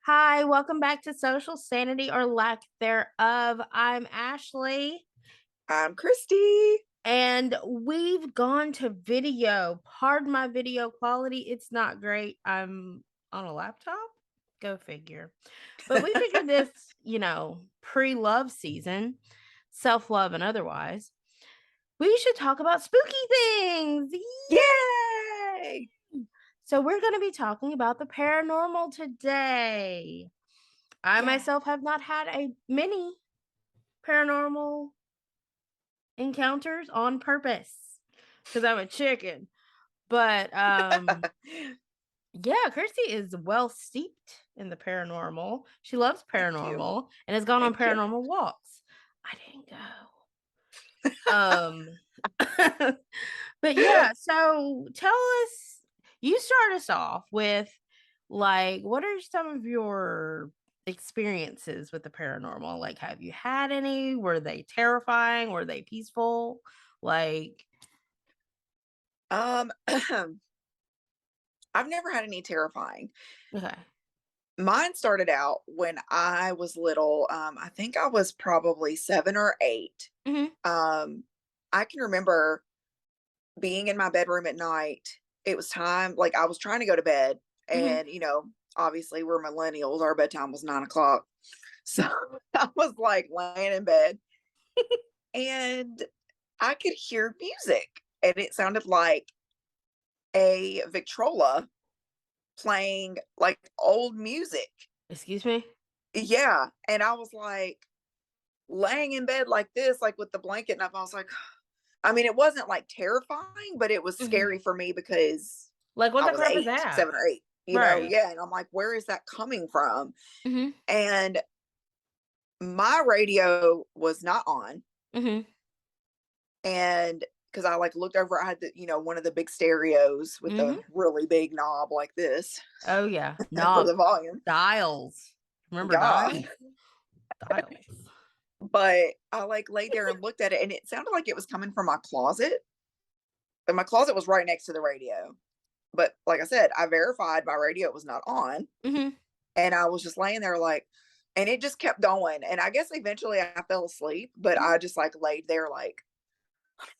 Hi, welcome back to Social Sanity or Lack Thereof. I'm Ashley, I'm Christie. and we've gone to video. Pardon my video quality, it's not great. I'm on a laptop. Go figure. But we figured this, pre love season, self love and otherwise, we should talk about spooky things. Yay! So, we're going to be talking about the paranormal today. I Yeah. myself have not had a many paranormal encounters on purpose because I'm a chicken. But yeah, Christy is well steeped in the paranormal. She loves Thank you. paranormal and has gone on Thank you. paranormal walks. I didn't go. But yeah, so tell us, you start us off with like what are some of your experiences with the paranormal? Like have you had any? Were they terrifying? Were they peaceful? Like Um, I've never had any terrifying. okay. Mine started out when I was little. I think I was probably 7 or 8. Mhm. Um, I can remember being in my bedroom at night. It was time, like I was trying to go to bed, Mhm. and obviously we're millennials. Our bedtime was 9 o'clock, so I was like laying in bed, and I could hear music, and it sounded like a Victrola playing, like, old music. Excuse me? Yeah, and I was, like, laying in bed like this, like, with the blanket, and I was like I mean, it wasn't, like, terrifying, but it was Mhm. scary for me because Like what I the was crap is 8, that? 7 or 8, Right. Yeah, and I'm like, "Where is that coming from?" Mhm. And my radio was not on, Mhm. and because I, like, looked over, I had one of the big stereos with the Mhm. really big knob like this Oh yeah. for Knob the volume. dials. Remember Yeah. dials? Dials. But I, like, laid there and looked at it, and it sounded like it was coming from my closet, and my closet was right next to the radio. But like I said, I verified my radio was not on, Mhm. and I was just laying there like and it just kept going, and I guess eventually I fell asleep, but Mhm. I just, like, laid there like,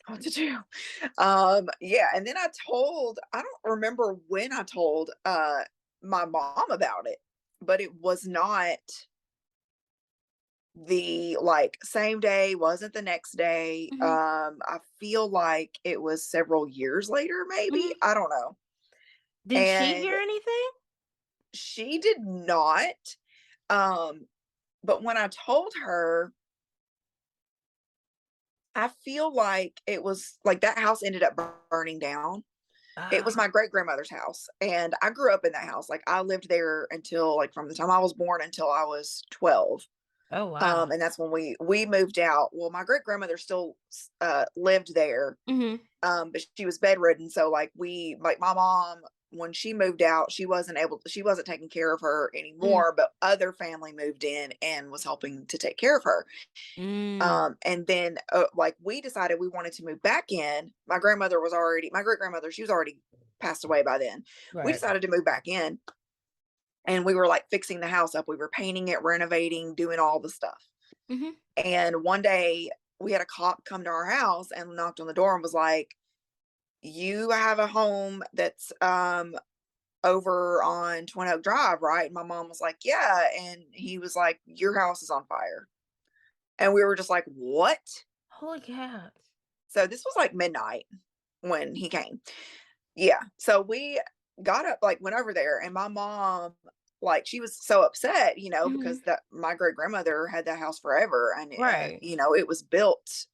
"What to do?" Yeah, and then I don't remember when I told, my mom about it, but it was not the, like, same day, wasn't the next day. Mhm. I feel like it was several years later, maybe, Mhm. I don't know. Did she And hear anything? she did not, um, but when I told her, I feel like it was like that house ended up burning down. It was Ah. my great grandmother's house, and I grew up in that house. Like, I lived there until, like, from the time I was born until I was 12. Oh, wow. And that's when we moved out. Well, my great grandmother still lived there, Mhm. but she was bedridden. So, like my mom, when she moved out, she wasn't taking care of her Mhm. anymore, but other family moved in and was helping to take care of her. Mm. And then like we decided we wanted to move back in. My great grandmother, she was already passed away by then. We Right. decided to move back in, and we were like fixing the house up. We were painting it, renovating, doing all the stuff. Mhm. And one day we had a cop come to our house and knocked on the door and was like, "You have a home that's over on Twin Oak Drive, right?" And my mom was like, "Yeah." And he was like, "Your house is on fire." And we were just like, "What?" Holy cats. So this was like midnight when he came. Yeah. So we got up, like, went over there, and my mom, like, she was so upset, Mhm. because that my great grandmother had that house forever, and Right. it was built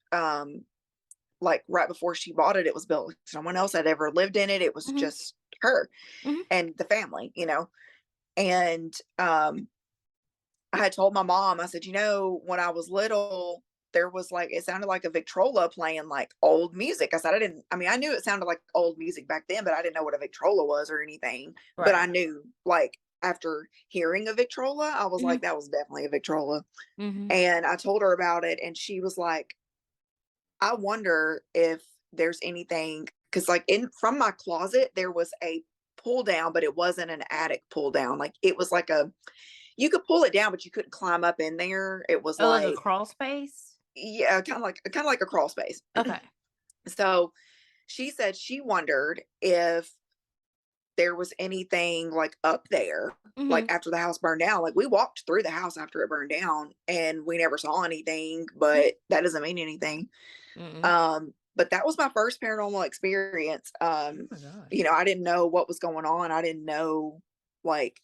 like right before she bought it. It was built. Someone else had ever lived in it. It was Mhm. just her Mhm. and the family. And I had told my mom, I said, when I was little, there was like, it sounded like a Victrola playing like old music. I said, I mean, I knew it sounded like old music back then, but I didn't know what a Victrola was or anything. But I Right. knew, like, after hearing a Victrola, I was Mhm. like, that was definitely a Victrola. Mhm. And I told her about it, and she was like, I wonder if there's anything, because, like, in from my closet, there was a pull down, but it wasn't an attic pull down. Like, it was like you could pull it down, but you couldn't climb up in there. It was Oh, like a like, crawl space? yeah, kind of like a crawl space. Okay. So she said she wondered if there was anything like up there, like Mhm. after the house burned down. Like we walked through the house after it burned down and we never saw anything, Mhm. but that doesn't mean anything. Mm-mm. But that was my first paranormal experience. Oh my gosh. I didn't know what was going on. I didn't know, like,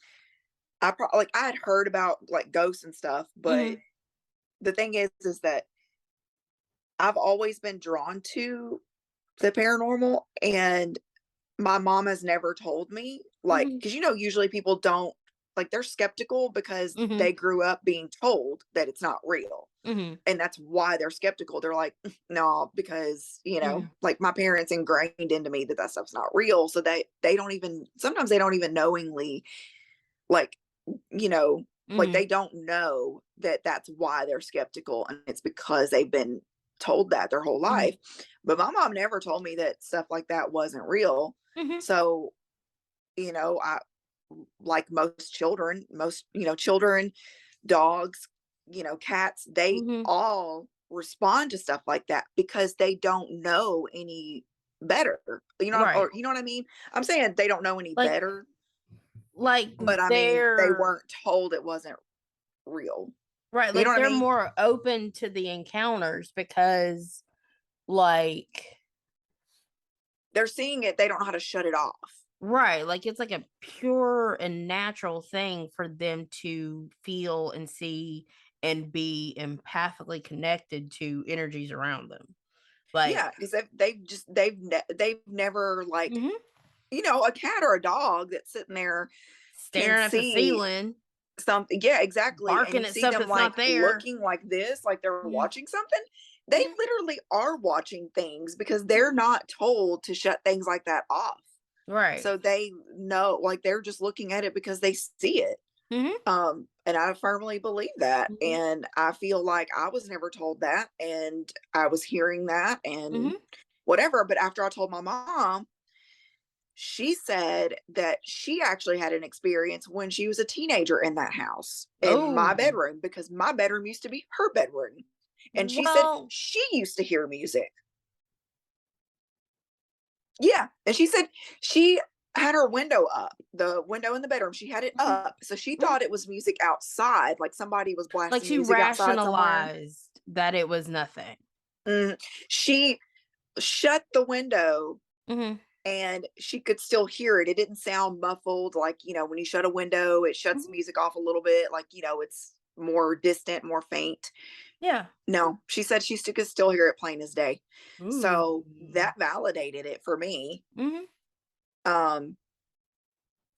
like I had heard about like ghosts and stuff, but Mhm. the thing is that I've always been drawn to the paranormal, and my mom has never told me, like, Mhm. because usually people don't, like, they're skeptical because Mhm. they grew up being told that it's not real. Mhm. And that's why they're skeptical. They're like, no, because, Mhm. like my parents ingrained into me that that stuff's not real. So they don't even, sometimes they don't even knowingly, like, you know, like Mhm. they don't know that that's why they're skeptical. And it's because they've been told that their whole Mhm. life. But my mom never told me that stuff like that wasn't real. Mhm. So, I, like most, children, dogs, cats, they Mhm. all respond to stuff like that because they don't know any better. Right. Or you know what I mean? I'm saying they don't know any Like better, like but I mean, they they're weren't told it wasn't real. right, You know like what I they're mean? more open to the encounters because like They're seeing it, they don't know how to shut it off. right, like it's like a pure and natural thing for them to feel and see and be empathically connected to energies around them. Like Yeah, because they've never, like, mhm, a cat or a dog that's sitting there can staring at the see ceiling, something, yeah, exactly, and barking you at see stuff them, that's not like, there. looking like this, like they're Mhm, watching something. They mhm, literally are watching things because they're not told to shut things like that off. right. So they know, like, they're just looking at it because they see it. Mhm, And I firmly believe that, mhm, and I feel like I was never told that, and I was hearing that and mhm. whatever. But after I told my mom, she said that she actually had an experience when she was a teenager in that house, in my Oh, bedroom, because my bedroom used to be her bedroom. And she said well she used to hear music. Yeah. And she said she had her window up, the window in the bedroom. She had it mhm, up. So she mhm. thought it was music outside, like somebody was Like blasting she music outside somewhere. rationalized that it was nothing. Mm. She shut the window Mhm, and she could still hear it. It didn't sound muffled, like, when you shut a window, it shuts mhm. music off a little bit, like, it's more distant, more faint. Yeah. No, she said she could still hear it plain as day. Ooh. So that validated it for me. Mhm, Um,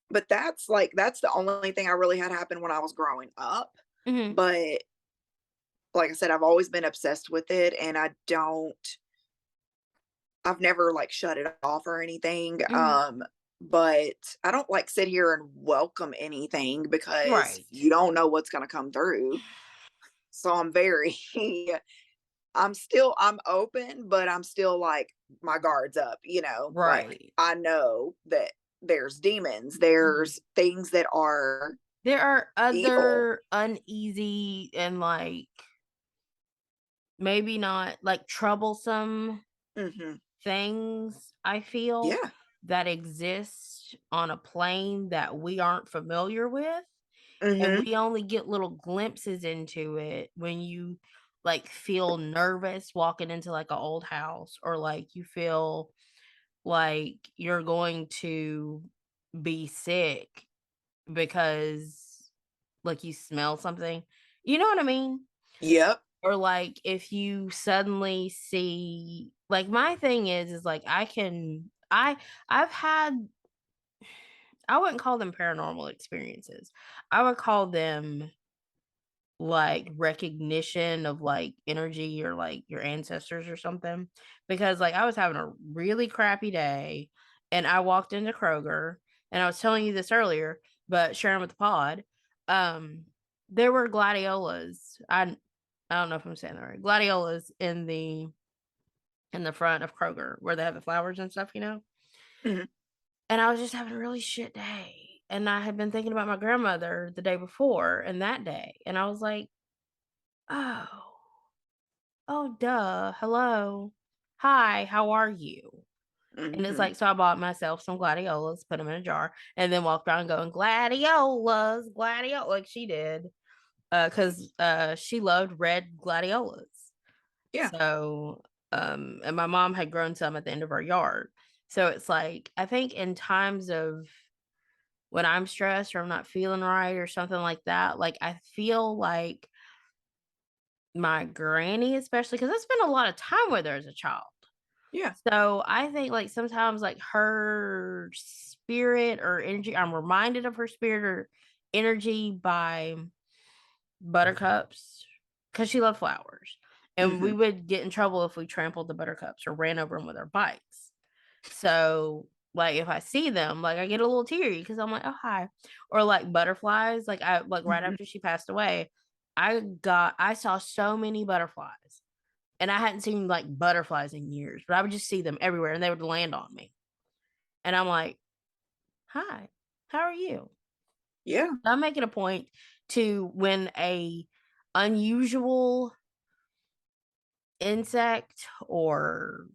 but that's the only thing I really had happen when I was growing up. mhm. But like I said, I've always been obsessed with it, and I've never like shut it off or anything. Mhm. But I don't like sit here and welcome anything because Right. you don't know what's gonna come through. So I'm very I'm open, but I'm still like my guard's up, like Right. I know that there's demons, Mhm. there's things that are There are evil. other uneasy and, like, maybe not, like, troublesome Hmm. things, I feel, Yeah. that exist on a plane that we aren't familiar with, and Hmm. we only get little glimpses into it when you, like, feel nervous walking into, like, a old house or, like, you feel like you're going to be sick because, like, you smell something. You know what I mean? Yep. Or, like, if you suddenly see like, my thing is, like, I've had I wouldn't call them paranormal experiences. I would call them like recognition of like energy or like your ancestors or something because like I was having a really crappy day and I walked into Kroger and I was telling you this earlier but sharing with the pod um there were gladiolas. I don't know if I'm saying that right. Gladiolas in the front of Kroger where they have the flowers and stuff, you know? Hmm. And I was just having a really shit day. and I had been thinking about my grandmother the day before and that day, and I was like, "Oh, oh, duh, hello. Hi, how are you?" And it's Mhm. like, so I bought myself some gladiolas, put them in a jar, and then walked around going, "Gladiolas, like she did, she loved red gladiolas. Yeah. So, and my mom had grown some at the end of our yard. So it's like, I think in times of when I'm stressed or I'm not feeling right or something like that, like, I feel like my granny, especially because I spent a lot of time with her as a child. Yeah. So I think, like, sometimes, like, her spirit or energy, I'm reminded of her spirit or energy by buttercups, because she loved flowers, and we Mhm. would get in trouble if we trampled the buttercups or ran over them with our bikes. So, like, if I see them, like, I get a little teary because 'cause I'm like, "Oh, hi." Or, like, butterflies, right Mhm. after she passed away, I saw so many butterflies, and I hadn't seen, like, butterflies in years, but I would just see them everywhere, and they would land on me, and I'm like, "Hi, how are you?" Yeah. I make it a point to when a unusual insect or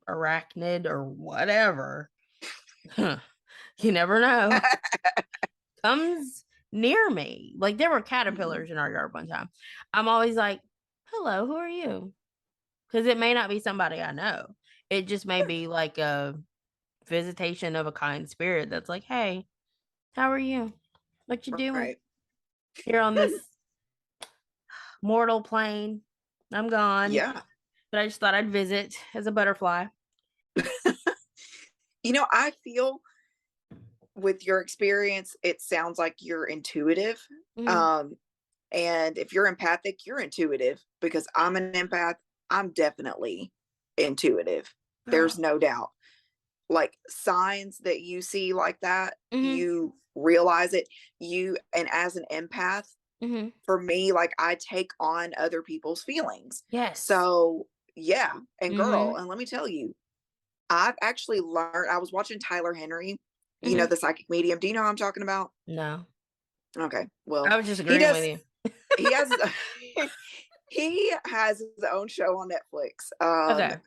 arachnid or whatever, you never know, comes near me. Like, there were Mhm. caterpillars in our yard one time. I'm always like, "Hello, who are you?" Because it may not be somebody I know. It just may be like a visitation of a kind spirit that's like, "Hey, how are you? What you doing Right. here on this mortal plane? I'm gone, Yeah. but I just thought I'd visit as a butterfly." I feel with your experience, it sounds like you're intuitive. Mhm. Um, and if you're empathic, you're intuitive because I'm an empath. I'm definitely intuitive. There's Girl. no doubt. Like signs that you see like that, Mhm, you realize it. And as an empath, mhm. for me, like I take on other people's feelings. Yes. So, yeah. And girl, Mhm, and let me tell you, I've actually learned, I was watching Tyler Henry, mhm. the psychic medium. Do you know what I'm talking about? No. Okay. Well, I was just he agreeing with does, you. he has he has his own show on Netflix. Okay.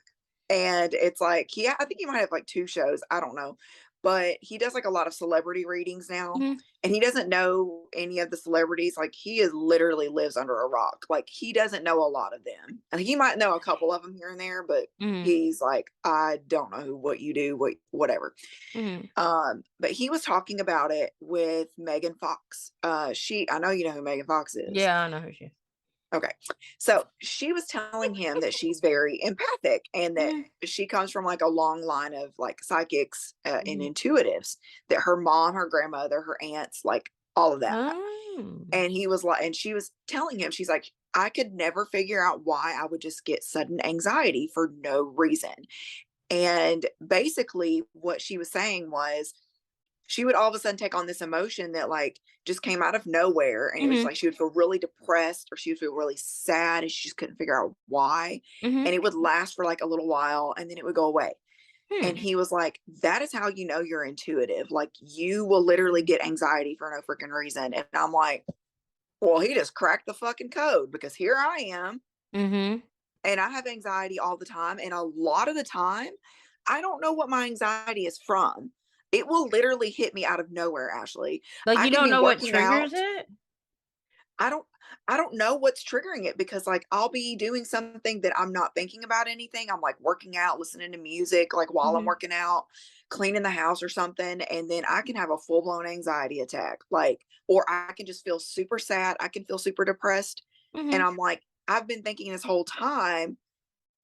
And it's like I think he might have like 2 shows, I don't know, but he does like a lot of celebrity readings now, Mhm, and he doesn't know any of the celebrities, like, he is literally lives under a rock, like, he doesn't know a lot of them, and he might know a couple of them here and there, but mhm, he's like, "I don't know what you do, whatever." mhm. But he was talking about it with Megan Fox. I know you know who Megan Fox is. Yeah, I know who she is. Okay. So she was telling him that she's very empathic and that Mhm, she comes from like a long line of like psychics and mhm. intuitives, that her mom, her grandmother, her aunts, like all of that. Oh. And he was like, and she was telling him, she's like, I could never figure out why I would just get sudden anxiety for no reason. And basically, what she was saying was, she would all of a sudden take on this emotion that like just came out of nowhere, and it was Mhm, like she would feel really depressed or she would feel really sad and she just couldn't figure out why, mhm. and it would last for like a little while and then it would go away. And Hmm. he was like, that is how you know you're intuitive, like you will literally get anxiety for no freaking reason. And I'm like, well, he just cracked the fucking code, because here I am Mhm. and I have anxiety all the time, and a lot of the time I don't know what my anxiety is from. It will literally hit me out of nowhere, Ashley. Like, I you can don't be know what working triggers out. it? I don't I don't know what's triggering it, because like I'll be doing something that I'm not thinking about anything. I'm like working out, listening to music like while I'm Mhm, working out, cleaning the house or something, and then I can have a full-blown anxiety attack. Like, or I can just feel super sad, I can feel super depressed, and mhm, I'm like, I've been thinking this whole time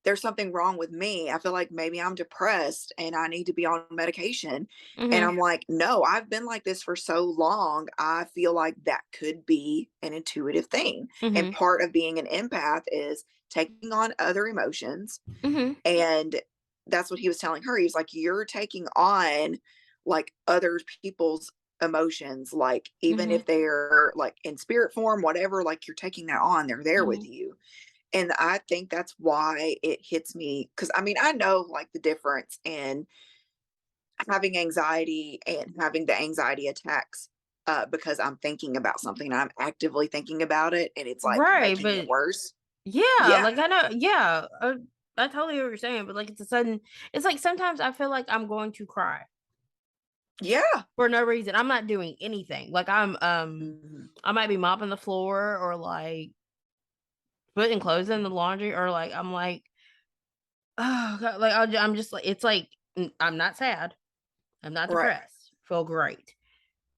there's something wrong with me. I feel like maybe I'm depressed and I need to be on medication. And mhm, I'm like, no, I've been like this for so long. I feel like that could be an intuitive thing. And mhm, part of being an empath is taking on other emotions. mhm, And that's what he was telling her. He was like, you're taking on like other people's emotions, like even mhm, if they're like in spirit form, whatever, like you're taking that on, they're there with mhm, you. And I think that's why it hits me, because I mean, I know like the difference in having anxiety and having the anxiety attacks because I'm thinking about something. I'm actively thinking about it, and it's like Right, making it but worse. yeah, Yeah, like, I know yeah, I totally hear what you're saying, but, like, it's a sudden it's like sometimes I feel like I'm going to cry yeah. for no reason. I'm not doing anything. Like, Mhm. I might be mopping the floor or, like, putting clothes in the laundry or, like, I'm like, "Oh, god," like, I'm just like it's like, I'm not sad. I'm not Right. depressed. Feel great.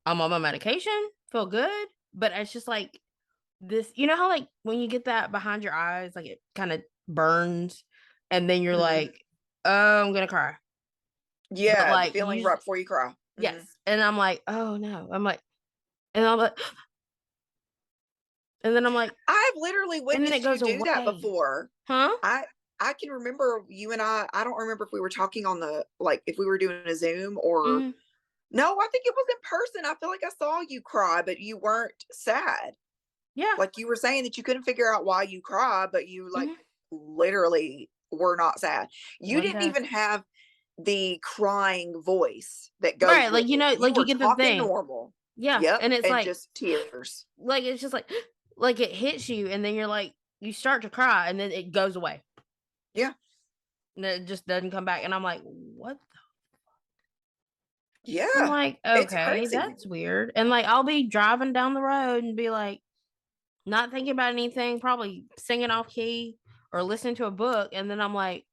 I'm on my medication, feel good, but it's just like this you know how, like, when you get that behind your eyes, like, it kinda burns, and then you're Mhm. like, "Oh, I'm gonna cry." But, Yeah, the like, feeling right usually before you cry. yes, Mhm. and I'm like, "Oh, no." I'm like and I'm like and then I'm like I've literally and then it witnessed you goes do that away. before. Huh? I I can remember you and I don't remember if we were talking on the like, if we were doing a Zoom or Mhm. no, I think it was in person. I feel like I saw you cry, but you weren't sad. Yeah. Like, you were saying that you couldn't figure out why you cried, but you, like, Mhm. literally were not sad. You One didn't time. even have the crying voice that goes Right, with it. You like, you were get the talking thing. normal. Yeah, Yep, and it's and just tears. it's just like, it hits you, and then you're like you start to cry, and then it goes away, Yeah, and it just doesn't come back, and I'm like, "What?" I'm yeah. like, It's "Okay, crazy. that's weird," and, like, I'll be driving down the road and be, like, not thinking about anything, probably singing off key or listening to a book, and then I'm like,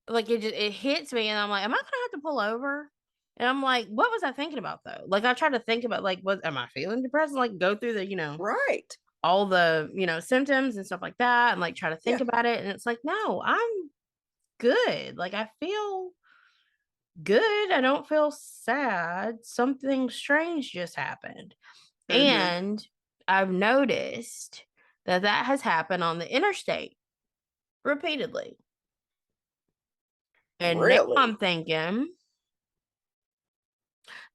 it hits me, and I'm like, "Am I gonna have to pull over?" And I'm like, "What was I thinking about, though?" Like, I try to think about, like, "What am I feeling depressed?" And, like, go through the, Right. all the, symptoms and stuff like that, and, like, try to Yeah. think about it, and it's like, "No, I'm good." Like, I feel good, I don't feel sad, something strange just happened, Mhm. and I've noticed that that has happened on the interstate repeatedly, and now Really? I'm thinking,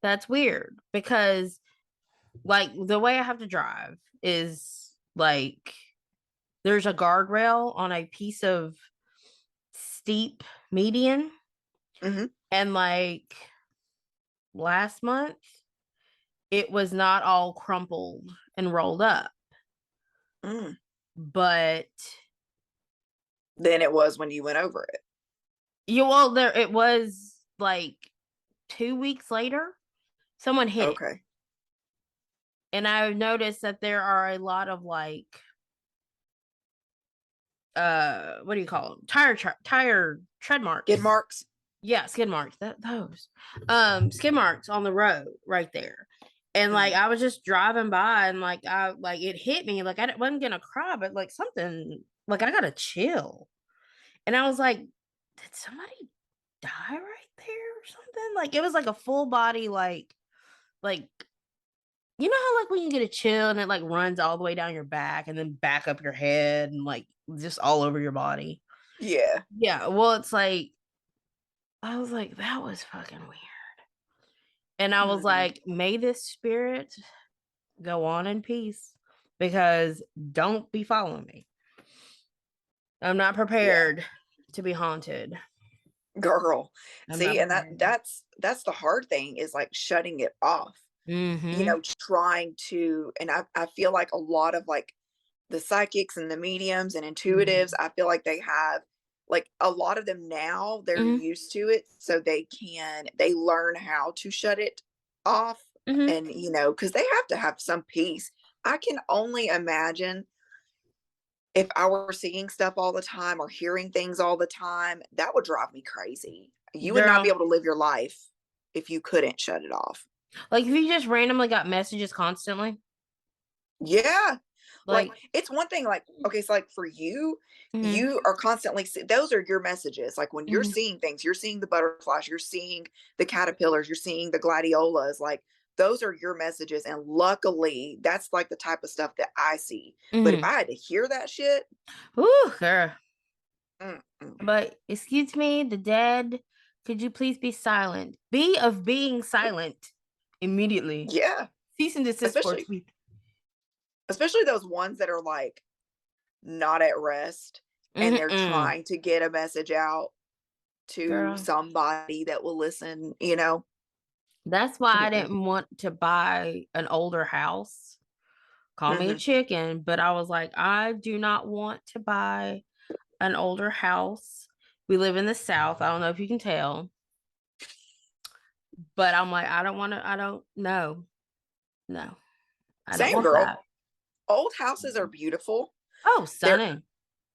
"That's weird," because, like, the way I have to drive is, like, there's a guardrail on a piece of steep median, Mhm. and, like, last month, it was not all crumpled and rolled up, Mm. but Than it was when you went over it. there it was, like, 2 weeks later, someone hit it, Okay. and I noticed that there are a lot of, like, what do you call them? Tire tread Skid marks. marks? Yeah, skid marks, those. Skid marks on the road right there. And, like, Mhm. I was just driving by and, it hit me, like, wasn't gonna cry, but, like, something like, I gotta chill. And I was like, "Did somebody die right there or something?" Like, it was like a full body, like you know how, like, when you get a chill and it, like, runs all the way down your back and then back up your head and, like, just all over your body? Yeah. Yeah, well, it's like I was like, "That was fucking weird." And I was Mhm. like, "May this spirit go on in peace because don't be following me. I'm not Yeah. prepared to be haunted. Girl. I'm not See, and prepared." that's the hard thing is, like, shutting it off. Mhm. Trying to and I feel like a lot of, like, the psychics and the mediums and intuitives, Mhm. I feel like they have like, a lot of them now, they're Mhm. used to it, so they learn how to shut it off Mhm. and, because they have to have some peace. I can only imagine if I were seeing stuff all the time or hearing things all the time, that would drive me crazy. You would not be Girl, able to live your life if you couldn't shut it off. like, if you just randomly got messages constantly, Yeah. Like, like it's one thing, like, okay, so, like, for you, mhm. you are constantly those are your messages. Like, when you're Mhm. seeing things, you're seeing the butterflies, you're seeing the caterpillars, you're seeing the gladiolas, like, those are your messages, and luckily, that's, like, the type of stuff that I see. But if Mhm. I had to hear that shit, Ooh, girl. mm-mm. But, "Excuse me, the dead, could you please be silent? Be of being silent immediately. Yeah, Cease and desist for especially tweet." especially those ones that are, like, not at rest, and they're Mm-mm. trying to get a message out to Girl. somebody that will listen, you know? That's why I Mm-mm. didn't want to buy an older house. Call me a Mhm. chicken, but I was like, I do not want to buy an older house. We live in the South. I don't know if you can tell, but I'm like, I don't want to, I don't know. No, I don't Same, want girl. that. Old houses are beautiful. Oh, They're stunning.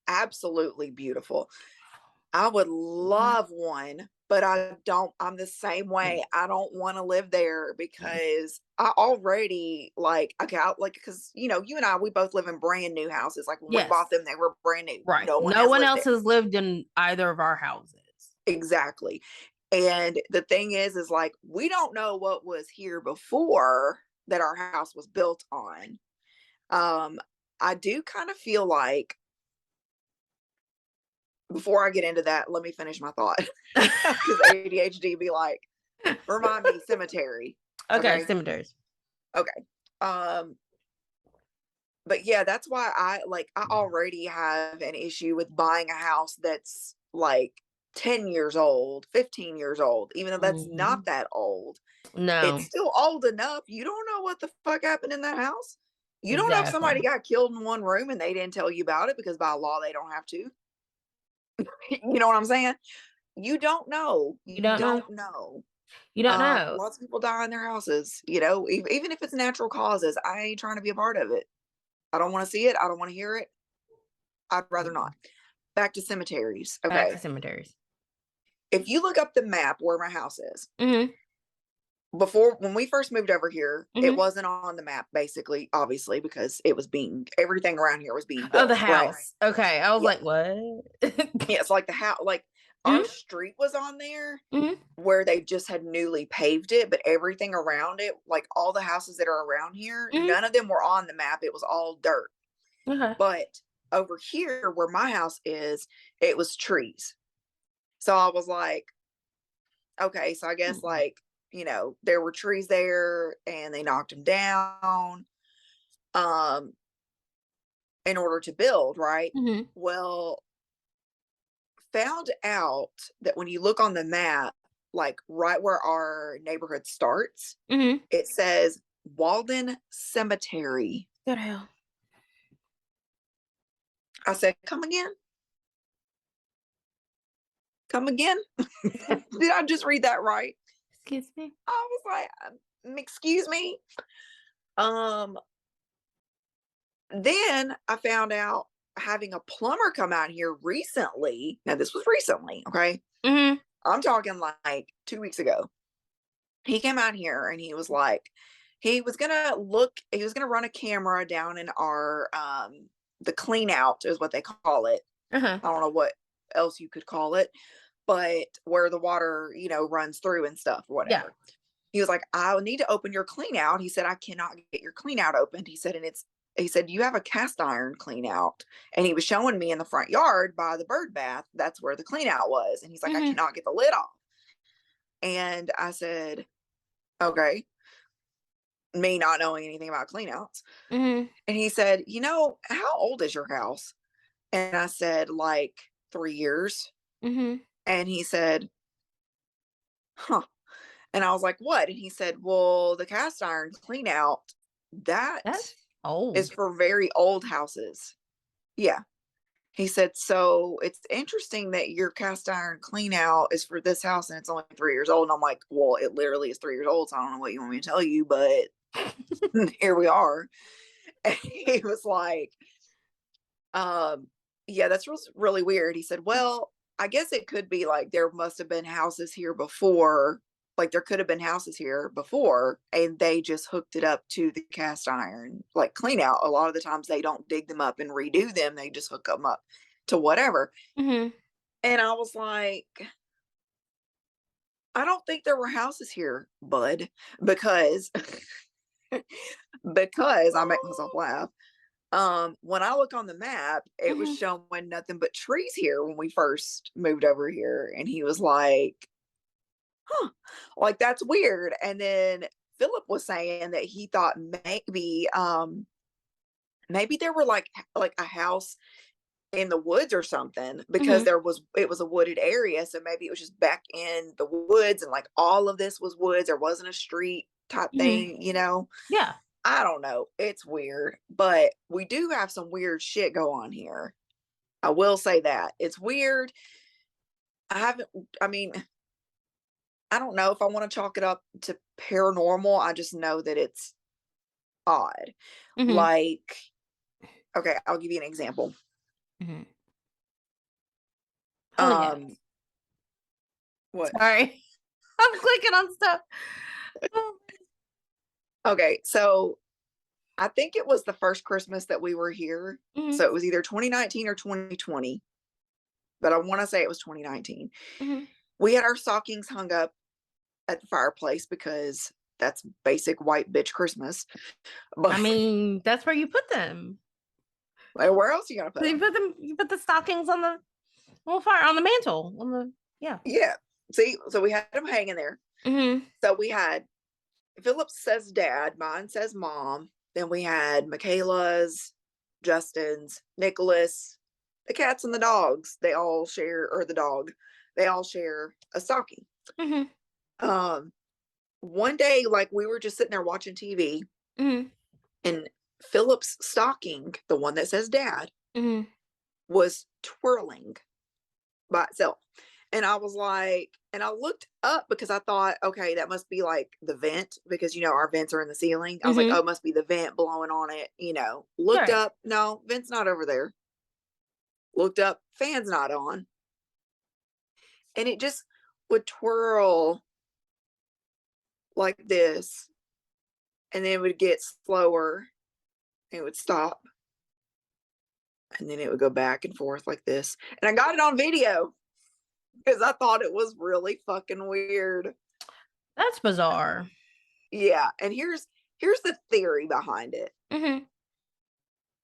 absolutely beautiful. I would love one, but I'm the same way. I don't want to live there because I already like, okay, like, because, you and I, we both live in brand new houses. Like when we bought Yes, them, they were brand new. right. No one No has one lived else there. has lived in either of our houses. Exactly. And the thing is like, we don't know what was here before that our house was built on. Um, I do kind of feel like, before I get into that, let me finish my thought. Because ADHD be like, remind me, cemetery. Okay, Okay. cemeteries. Okay. Um, but yeah, that's why I already have an issue with buying a house that's like 10 years old, 15 years old, even though that's not Mhm. that old. It's No, still old enough. You don't know what the fuck happened in that house. You don't know if somebody exactly. got killed in one room and they didn't tell you about it because by law they don't have to. You know what I'm saying? You don't know. You You don't know. don't know. You don't know. Lots of people die in their houses, even if it's natural causes. I ain't trying to be a part of it. I don't want to see it. I don't want to hear it. I'd rather not. Mm. Back to cemeteries. Back to Okay. cemeteries. If you look up the map where my house is, Mhm. before when we first moved over here, it Mhm. wasn't on the map, basically, obviously, because everything around here was being Oh, the built, right? house. Okay, I was Yeah. like, "What?" Yeah. It's like the house, like our Mhm. street was on there Mhm. where they just had newly paved it, but everything around it, like all the houses that are around here, Mhm. none of them were on the map. It was all dirt. Okay. But over here where my house is, it was trees. So I was like, okay, so I guess Mhm. like, there were trees there and they knocked them down um in order to build, right? Mhm. Well, found out that when you look on the map, like right where our neighborhood starts, Mhm. it says Walden Cemetery. Go to hell. I said, come again? Come again? Did I just read that right? Excuse me? I was like, excuse me. Um, then I found out having a plumber come out here recently. Now, this was recently, okay? Mhm. I'm talking like 2 weeks ago. He came out here and he was like, he was gonna run a camera down in our the clean out is what they call it. Uh-huh. I don't know what else you could call it, but where the water, runs through and stuff or Yeah. whatever. He was like, I need to open your clean out. He said, I cannot get your clean out opened. He said, you have a cast iron clean out. And he was showing me in the front yard by the bird bath. That's where the clean out was. And he's like, I Mhm. cannot get the lid off. And I said, okay, me not knowing anything about clean outs. Mhm. And he said, how old is your house? And I said, like 3 years. Mhm. And he said, huh. And I was like, what? And he said, well, the cast iron clean out, that That's is old. for very old houses. Yeah. He said, so it's interesting that your cast iron clean out is for this house and it's only 3 years old. And I'm like, well, it literally is 3 years old. So I don't know what you want me to tell you, but here we are. And he was like, um, yeah, that's really weird. He said, well, I guess it could be like there must have been houses here before. Like there could have been houses here before, and they just hooked it up to the cast iron, like clean out. A lot of the times they don't dig them up and redo them, they just hook them up to whatever. Mhm. And I was like, I don't think there were houses here, bud, because because I make myself laugh. When I look on the map, it was Mhm. showing nothing but trees here when we first moved over here. And he was like, huh, like that's weird. And then Philip was saying that he thought maybe there were like a house in the woods or something, because Mhm. it was a wooded area, so maybe it was just back in the woods, and like all of this was woods. There wasn't a street type Mhm. thing, you know. Yeah. I don't know. It's weird, but we do have some weird shit go on here. I will say that. It's weird. I haven't I mean, I don't know if I want to chalk it up to paranormal. I just know that it's odd. Mhm. Like, okay, I'll give you an example. Mhm. Hell yeah. Um, what? Sorry. I'm clicking on stuff. Oh. Okay, so I think it was the first Christmas that we were here. Mhm. So it was either 2019 or 2020, but I want to say it was 2019. Mhm. We had our stockings hung up at the fireplace because that's basic white bitch Christmas. I But mean, that's where you put them. like, where else are you gonna put So them? you put the stockings on the little fire on the mantle. On the yeah. Yeah. See, so we had them hanging there. Mhm. So we had Philip says dad, mine says mom. Then we had Michaela's, Justin's, Nicholas, the cats and the dogs. They all share, or the dog, they all share a stocking. Mhm. Um, One day, like we were just sitting there watching TV, Mhm. and Philip's stocking, the one that says dad, Mhm. was twirling by itself. And I was like, and I looked up because I thought, okay, that must be like the vent, because our vents are in the ceiling. I was like, oh, Mhm. it must be the vent blowing on it. Looked Right. up, no, vent's not over there. Looked up, fan's not on. And it just would twirl like this, and then it would get slower, and it would stop, and then it would go back and forth like this. And I got it on video because I thought it was really fucking weird. That's bizarre. Yeah, and here's the theory behind it. Mhm.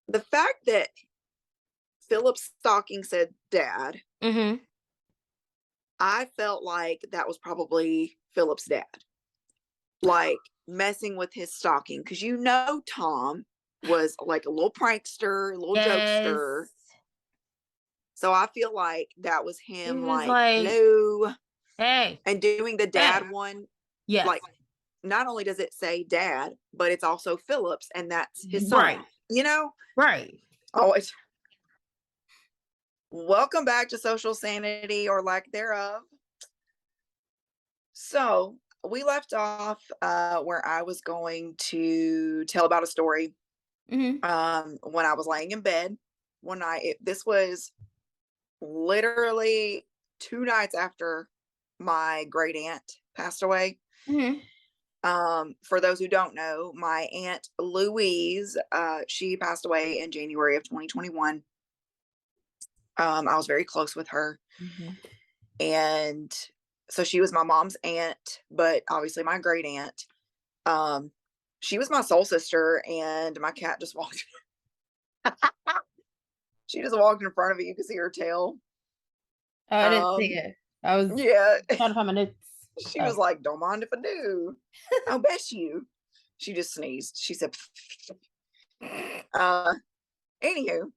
The fact that Philip's stocking said dad, Mhm. I felt like that was probably Philip's dad, like messing with his stocking, because Tom was like a little prankster, a little Yes. jokester. So I feel like that was He him, was like, like, hello, "Hey, and doing the hey." dad one. Yes. Like, not only does it say dad, but it's also Philip's, and that's his Right. son. Right. Oh, it's welcome back to social sanity or lack thereof. So we left off where I was going to tell about a story. Mhm. When I was laying in bed one night, this was literally 2 nights after my great aunt passed away. Mhm. For those who don't know, my aunt Louise, she passed away in January of 2021. I was very close with her, Mhm. and so she was my mom's aunt, but obviously my great aunt. Um, she was my soul sister, and my cat just walked. She just walked in front of it. You could see her tail. Oh, I didn't see Um, it. I was yeah, trying to find my notes. she Oh. was like, "Don't mind if I do." I'll bet you. She just sneezed. She said, uh, anywho,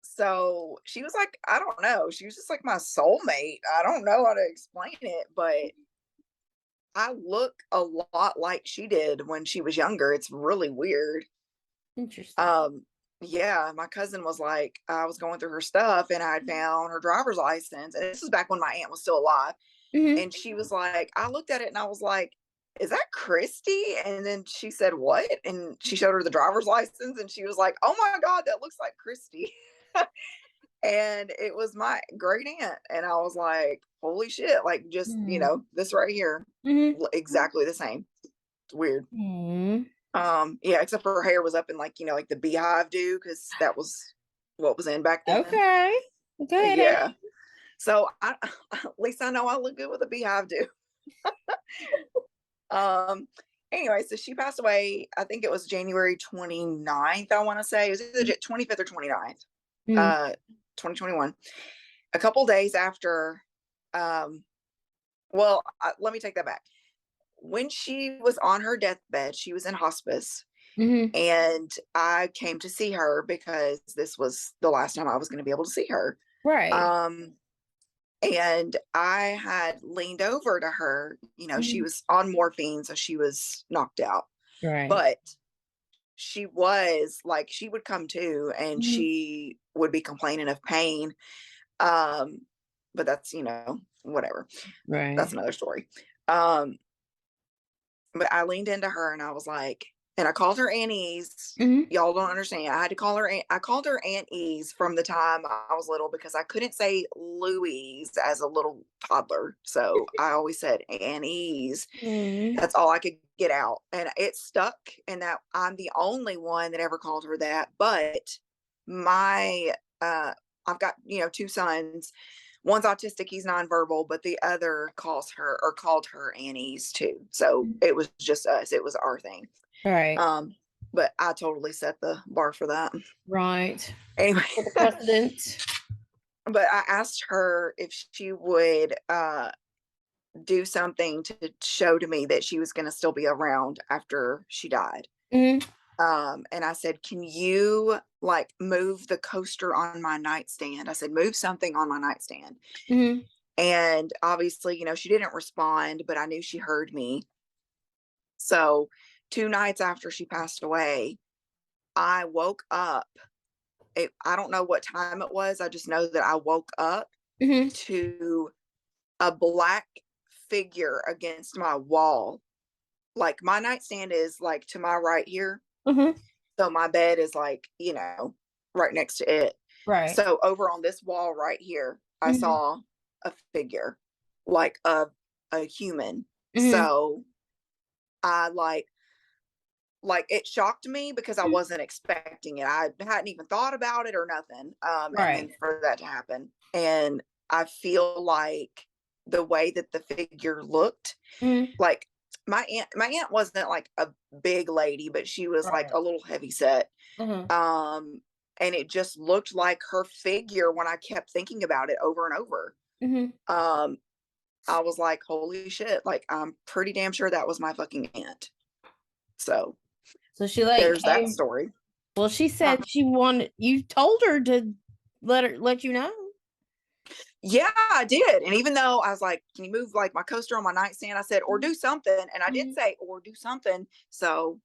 so she was like, I don't know. She was just like my soulmate. I don't know how to explain it, but I look a lot like she did when she was younger. It's really weird. Interesting. Um, yeah, my cousin was like, I was going through her stuff and I had found her driver's license. And this was back when my aunt was still alive. Mhm. And she was like, I looked at it and I was like, is that Christie? And then she said, what? And she showed her the driver's license and she was like, oh my God, that looks like Christie. And it was my great aunt. And I was like, holy shit, like just, Mhm. this right here, Mhm. exactly the same. It's weird. Mhm. Yeah, except for her hair was up in like, like the beehive do, because that was what was in back then. Okay. Go ahead, Eddie. Yeah. So at least I know I look good with a beehive do. Um, anyway, so she passed away, I think it was January 29th, I want to say. It was either 25th or 29th, Mhm. uh, 2021. A couple days after, um, let me take that back. When she was on her deathbed, she was in hospice. Mhm. And I came to see her because this was the last time I was going to be able to see her. Right. Um, and I had leaned over to her. She Mhm. was on morphine, so she was knocked out. Right. But she was like, she would come to and Mhm. she would be complaining of pain. Um, but that's, whatever. That's Right. another story. Um, but I leaned into her and I was like, and I called her Aunt Ease. Mhm. Y'all don't understand. I had to call her. I called her Aunt Ease from the time I was little because I couldn't say Louise as a little toddler. So I always said Aunt Ease. Mhm. That's all I could get out. And it stuck. And that I'm the only one that ever called her that. But my, I've got, two sons. One's autistic, he's nonverbal, but the other called her Annie's too. So it was just us. It was our thing. Right. Um, but I totally set the bar for that. Right. Anyway, For the precedent. but I asked her if she would do something to show to me that she was going to still be around after she died. Mhm. And I said, can you like move the coaster on my nightstand? I said, move something on my nightstand. Mhm. And obviously, she didn't respond, but I knew she heard me. So 2 nights after she passed away, I woke up. I don't know what time it was. I just know that I woke up Mhm. to a black figure against my wall. Like my nightstand is like to my right here. Mhm. So my bed is like, right next to it. Right. So over on this wall right here, I Mhm. saw a figure, like a human. Mhm. So I like it shocked me because I Mhm. wasn't expecting it. I hadn't even thought about it or nothing. And Right. then for that to happen. And I feel like the way that the figure looked, Mhm. like my aunt wasn't like a big lady, but she was like Right. a little heavy set. Mhm. Um, and it just looked like her figure when I kept thinking about it over and over. Mhm. Um, I was like, holy shit, like I'm pretty damn sure that was my fucking aunt. So So she like there's that came. story. Well, she Huh. said she wanted you told her to let you know. Yeah, I did. And even though I was like, can you move like my coaster on my nightstand? I said, or Mhm. do something. And I did Mhm. say, or do something. So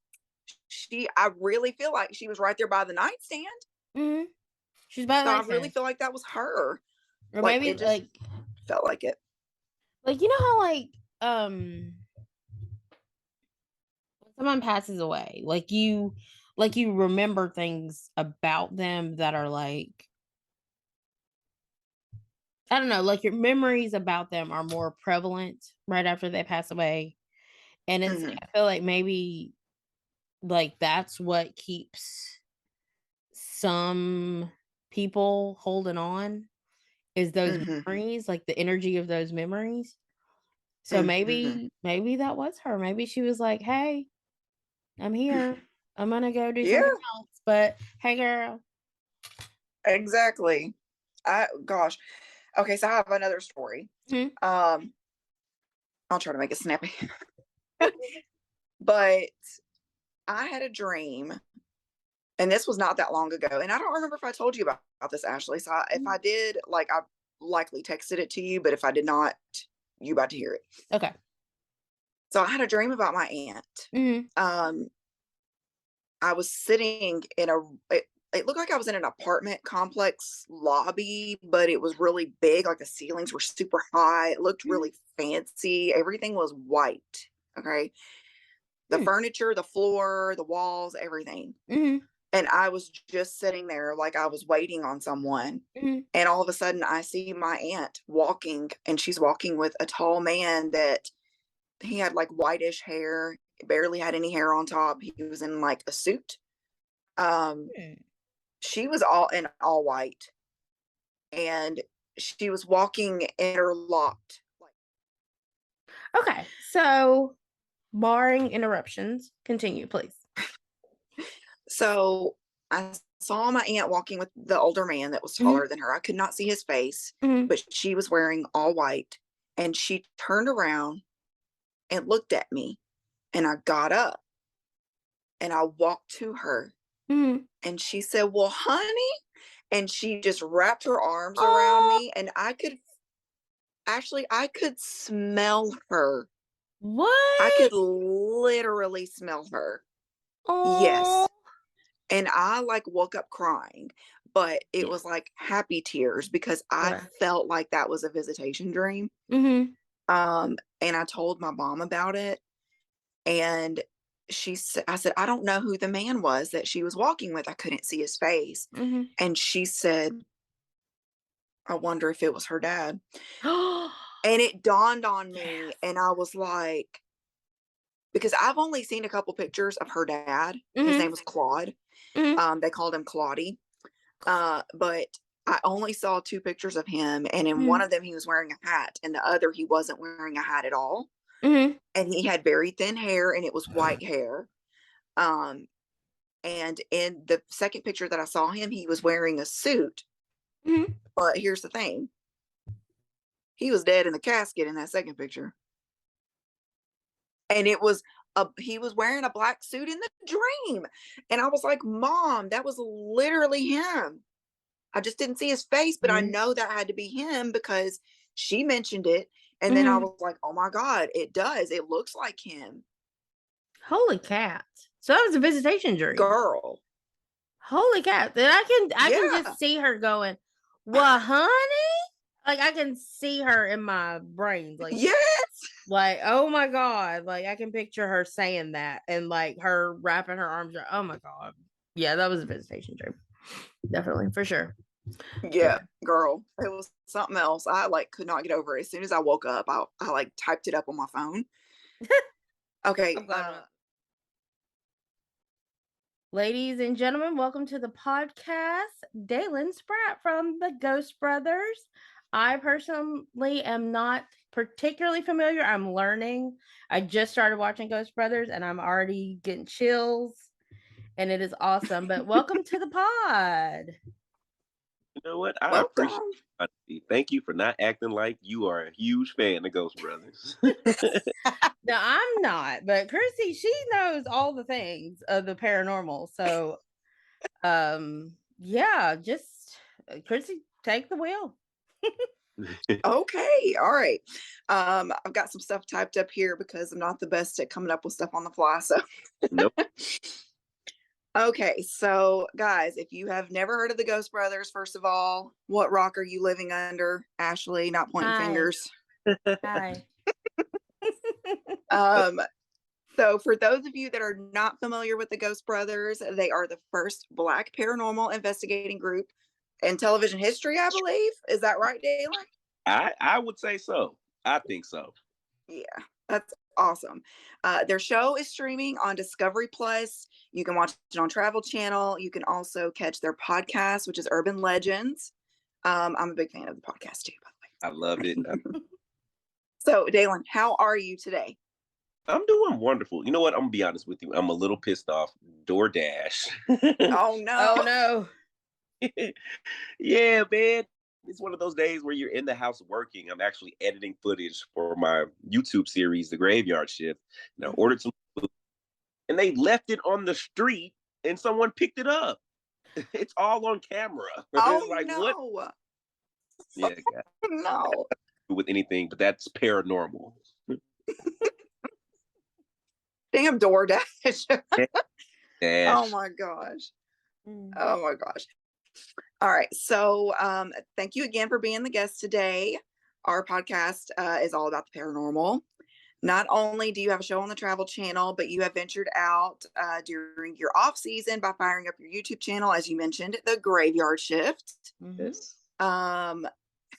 I really feel like she was right there by the nightstand. Mhm. She's by the So I really nightstand. feel like that was her. Or Like maybe it just like felt like it. you know how when someone passes away, you remember things about them that are like I don't know, like your memories about them are more prevalent right after they pass away. And it's Hmm. I feel like maybe like that's what keeps some people holding on is those Hmm. memories, like the energy of those memories. So Hmm. maybe that was her. Maybe she was like, "Hey, I'm here. I'm gonna go do Yeah, something else, but hey, girl." exactly. Gosh. Okay, so I have another story. Mhm. Um, I'll try to make it snappy. But I had a dream, and this was not that long ago. And I don't remember if I told you about this, Ashley. So if Mhm. I did, like I likely texted it to you, but if I did not, you about to hear it. Okay. So I had a dream about my aunt. Mhm. Um, I was sitting in it looked like I was in an apartment complex lobby, but it was really big. Like the ceilings were super high. It looked Mhm. really fancy. Everything was white. Okay. The Hmm. furniture, the floor, the walls, everything. Mhm. And I was just sitting there like I was waiting on someone. Mhm. And all of a sudden I see my aunt walking, and she's walking with a tall man that he had like whitish hair, barely had any hair on top. He was in like a suit. Um, Hmm. she was all in all white, and she was walking interlocked. Okay. So, barring interruptions, continue, please. So I saw my aunt walking with the older man that was Mhm. taller than her. I could not see his face, Mhm. but she was wearing all white. And she turned around and looked at me, and I got up and I walked to her Mhm. and she said, "Well, honey," and she just wrapped her arms around Oh, me and I could smell her. I what? could literally smell her. Oh. Yes. And I like woke up crying, but it Yeah. was like happy tears because I Okay. felt like that was a visitation dream. Mhm. And I told my mom about it, and I said, "I don't know who the man was that she was walking with. I couldn't see his face." Mhm. And she said, "I wonder if it was her dad." Oh, And it dawned on me, yes. and I was like, because I've only seen a couple pictures of her dad. His name Mhm. was Claude. Mhm. They called him Claudie. But I only saw 2 pictures of him, and in one Mhm. of them, he was wearing a hat, and the other, he wasn't wearing a hat at all, Mhm. and he had very thin hair, and it was white hair. Um, and in the second picture that I saw him, he was wearing a suit, Mhm. but here's the thing, he was dead in the casket in that second picture, and he was wearing a black suit in the dream, and I was like, "Mom, that was literally him." I just didn't see his face, but I Mhm. know that had to be him because she mentioned it. And then I Mhm. was like, oh my God, it does. It looks like him. Holy cats. So that was a visitation dream. Girl. Holy cats. And I can Yeah. just see her going, "What, honey?" Like, I can see her in my brain, Yes. like, oh my god, like, I can picture her saying that and, like, her wrapping her arms around, oh my god. Yeah, that was a visitation dream. Definitely, for sure. Yeah, Yeah. girl. It was something else. I like could not get over it. As soon as I woke up, I like typed it up on my phone. Okay. I'm glad. Ladies and gentlemen, welcome to the podcast. Dalen Spratt from the Ghost Brothers. I personally am not particularly familiar. I'm learning. I just started watching Ghost Brothers and I'm already getting chills and it is awesome. But welcome to the pod. You know what? I appreciate Welcome. it. Thank you for not acting like you are a huge fan of Ghost Brothers. Now I'm not, but Christie, she knows all the things of the paranormal. So yeah, just Christie, take the wheel. Okay. All right. I've got some stuff typed up here because I'm not the best at coming up with stuff on the fly. So Nope. okay, so guys, if you have never heard of the Ghost Brothers, first of all, what rock are you living under? Ashley, not pointing Hi. fingers. Hi. Um, so for those of you that are not familiar with the Ghost Brothers, they are the first Black paranormal investigating group in television history, I believe. Is that right, Dalen? I would say so. I think so. Yeah, that's awesome. Their show is streaming on Discovery Plus. You can watch it on Travel Channel. You can also catch their podcast, which is Urban Legends. I'm a big fan of the podcast too, by I love it. the way. So, Dalen, how are you today? I'm doing wonderful. You know what? I'm gonna be honest with you. I'm a little pissed off. DoorDash. Oh Oh no. no. Yeah, man. It's one of those days where you're in the house working. I'm actually editing footage for my YouTube series, The Graveyard Shift. And I Mhm. ordered some food, and they left it on the street, and someone picked it up. It's all on camera. Oh It's like, what? no. Yeah, God, No. with anything, but that's paranormal. Damn DoorDash. Oh Dash. my gosh. Mm. Oh my gosh. All right. So, thank you again for being the guest today. Our podcast is all about the paranormal. Not only do you have a show on the Travel Channel, but you have ventured out during your off season by firing up your YouTube channel, as you mentioned, the Graveyard Shift. Mhm. Yes. Um,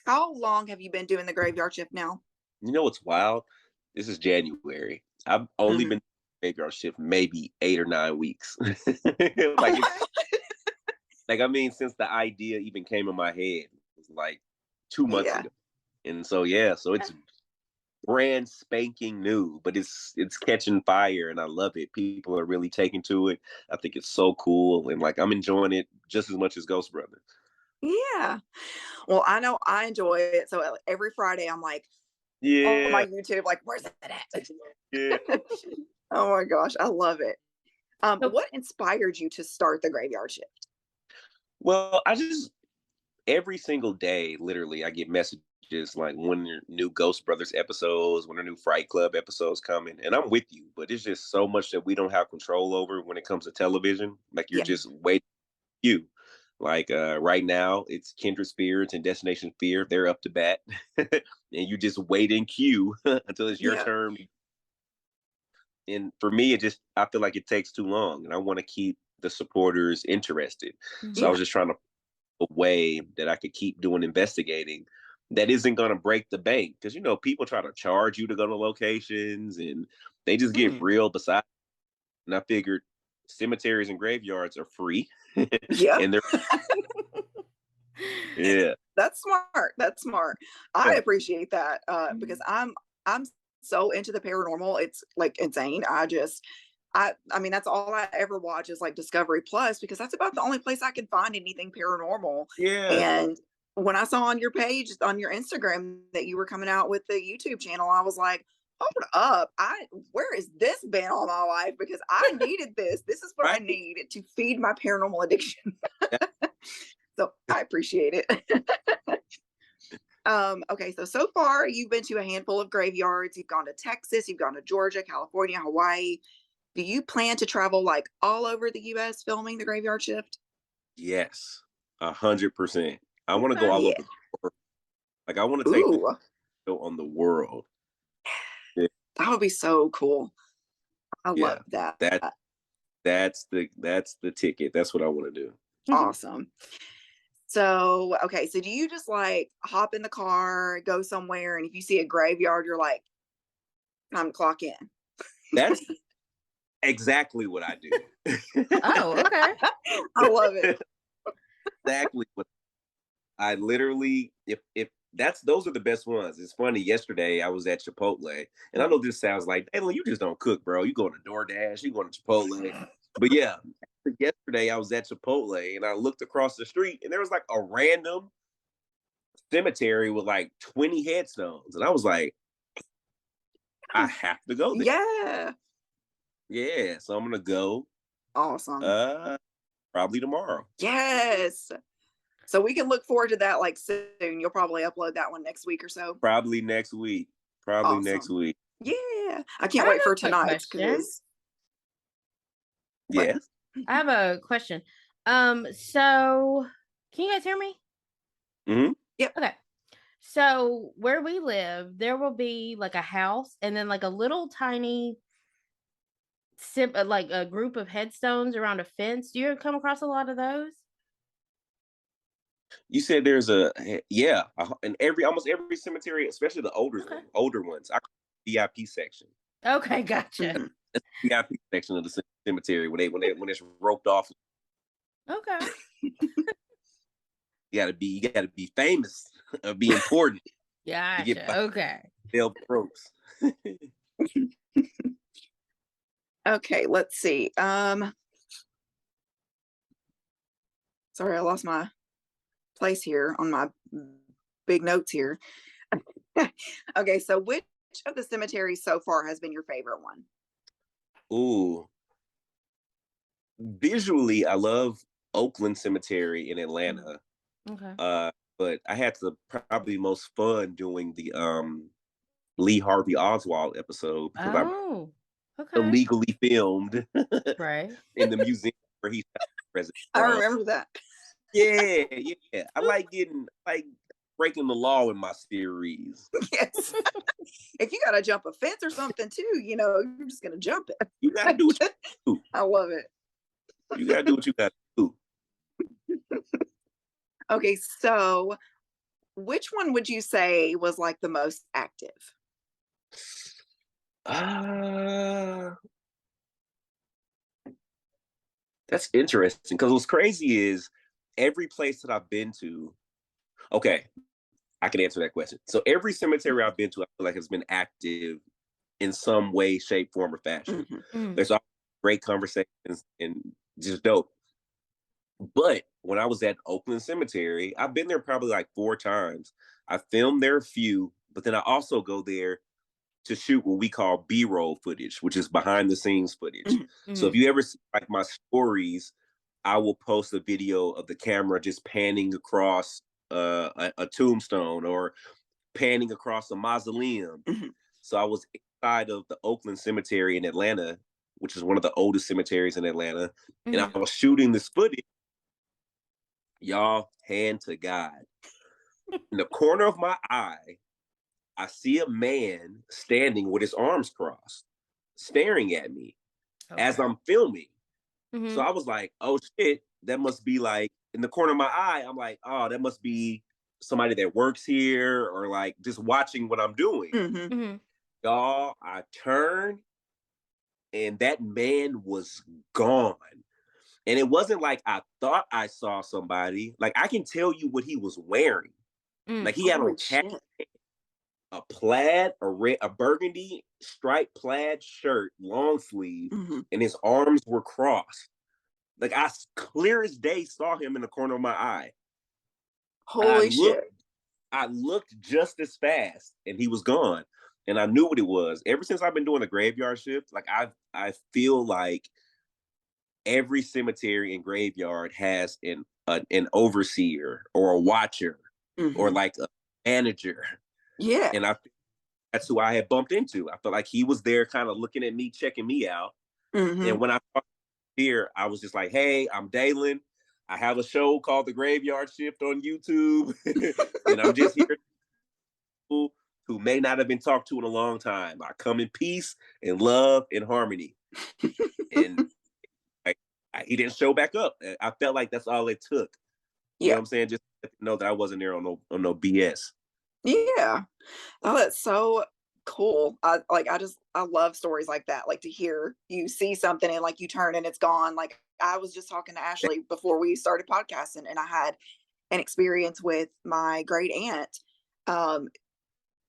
how long have you been doing the Graveyard Shift now? You know what's wild? This is January. I've only Mhm. been graveyard shift maybe 8 or 9 weeks. Oh, Like it's wow. like I mean, since the idea even came in my head, it was like 2 months Yeah. ago. And so yeah, so it's brand spanking new, but it's catching fire and I love it. People are really taking to it. I think it's so cool and like I'm enjoying it just as much as Ghost Brother. Yeah. Well, I know I enjoy it. So every Friday, I'm like on my Yeah, YouTube, like, where's that at? yeah. Oh my gosh, I love it. So What inspired you to start the graveyard shift? Well, I just every single day, literally, I get messages like when your new Ghost Brothers episodes, when the new Fright Club episodes coming, and I'm with you, but it's just so much that we don't have control over when it comes to television. Like you're Yeah. just waiting for you. Like right now, it's Kindred Spirits and Destination Fear. They're up to bat, and you just wait in queue until it's your Yeah. turn. And for me, it just I feel like it takes too long, and I want to keep the supporters interested. So I Yeah. was just trying to a way that I could keep doing investigating that isn't going to break the bank. Because, people try to charge you to go to locations and they just get Mm. real beside. And I figured cemeteries and graveyards are free. Yeah. And they're, yeah. That's smart. That's smart. I Yeah. appreciate that because I'm so into the paranormal. It's like insane. I mean that's all I ever watch is like Discovery Plus because that's about the only place I can find anything paranormal. Yeah. And when I saw on your page on your Instagram that you were coming out with the YouTube channel, I was like, hold up. Where has this been all my life? Because I needed this. This is what I Right. need to feed my paranormal addiction. So I appreciate it. Okay, so far you've been to a handful of graveyards. You've gone to Texas, you've gone to Georgia, California, Hawaii. Do you plan to travel like all over the US filming the graveyard shift? Yes. 100%. I want to go okay. all Yeah. over the world. Like I want to take the Ooh, show on the world. Yeah. that would be so cool. I Yeah. love that. That that's the ticket. That's what I want to do. Awesome. So, okay, so do you just like hop in the car, go somewhere, and if you see a graveyard, you're like, time to clock in? That's exactly what I do. Oh, okay. I love it. Exactly what I literally if that's those are the best ones. It's funny. Yesterday I was at Chipotle, and I know this sounds like, hey, you just don't cook, bro. You going to DoorDash, you going to Chipotle, but yeah. Yesterday I was at Chipotle, and I looked across the street, and there was like a random cemetery with like 20 headstones, and I was like, I have to go there. Yeah. Yeah, so I'm gonna go. Awesome. Uh, Probably tomorrow. Yes. So we can look forward to that like soon. You'll probably upload that one next week or so. Probably next week. Probably next Awesome. week. Yeah. I I can't have wait for a quick tonight question. because what? Yeah. I have a question. So can you guys hear me? Hmm. Yep. Okay. So where we live, there will be like a house and then like a little tiny like a group of headstones around a fence. Do you ever come across a lot of those? You said there's and almost every cemetery, especially the Okay. older ones, I call it VIP section. Okay, gotcha. Mhm. That's the VIP section of the cemetery when it's roped off. Okay. You gotta be famous or be important to get Gotcha. by Okay. velvet ropes. Okay, let's see. Sorry, I lost my place here on my big notes here. Okay, so which of the cemeteries so far has been your favorite one? Ooh, visually, I love Oakland Cemetery in Atlanta. Okay. Uh, but I had the probably most fun doing the Lee Harvey Oswald episode because I Oh, okay. illegally filmed Right. in the museum where he's president I from. remember that. Yeah, yeah. I like breaking the law in my series. Yes. If you gotta jump a fence or something too, you're just gonna jump it. You gotta do what you do. I love it. You gotta do what you gotta do. Okay, so which one would you say was like the most active? Uh, that's interesting because what's crazy is every place that I've been to. Okay, I can answer that question. So every cemetery I've been to, I feel like has been active in some way, shape, form, or fashion. Mhm. Mm. There's all great conversations and just dope. But when I was at Oakland Cemetery, I've been there probably like 4 times. I filmed there a few, but then I also go there to shoot what we call B-roll footage, which is behind the scenes footage. Mhm. So if you ever see like my stories, I will post a video of the camera just panning across a tombstone or panning across a mausoleum. Mhm. So I was inside of the Oakland Cemetery in Atlanta, which is one of the oldest cemeteries in Atlanta, and I was shooting this footage. Y'all, hand to God. In the corner of my eye, I see a man standing with his arms crossed, staring at me as I'm filming. So I was like, oh shit, that must be like in the corner of my eye. I'm like, oh, that must be somebody that works here or like just watching what I'm doing. Mhm. Y'all, I turned and that man was gone. And it wasn't like I thought I saw somebody. Like I can tell you what he was wearing. Like he had on Holy shit. a plaid, a burgundy striped plaid shirt, long sleeve, Mhm. and his arms were crossed. Like I clear as day saw him in the corner of my eye. Holy shit. I looked just as fast, and he was gone. And I knew what it was. Ever since I've been doing the graveyard shift, like I feel like every cemetery and graveyard has an overseer or a watcher or Mhm. like a manager. Yeah. And that's who I had bumped into. I felt like he was there kind of looking at me, checking me out. Mhm. And when I saw him here, I was just like, hey, I'm Dalen. I have a show called The Graveyard Shift on YouTube. And I'm just here who may not have been talked to in a long time. I come in peace and love and harmony. And like, he didn't show back up. I felt like that's all it took. You know Yeah. what I'm saying? Just to know that I wasn't there on no BS. Yeah. Oh, that's so cool. I love stories like that. Like to hear you see something and like you turn and it's gone. Like I was just talking to Ashley before we started podcasting, and I had an experience with my great aunt. Um,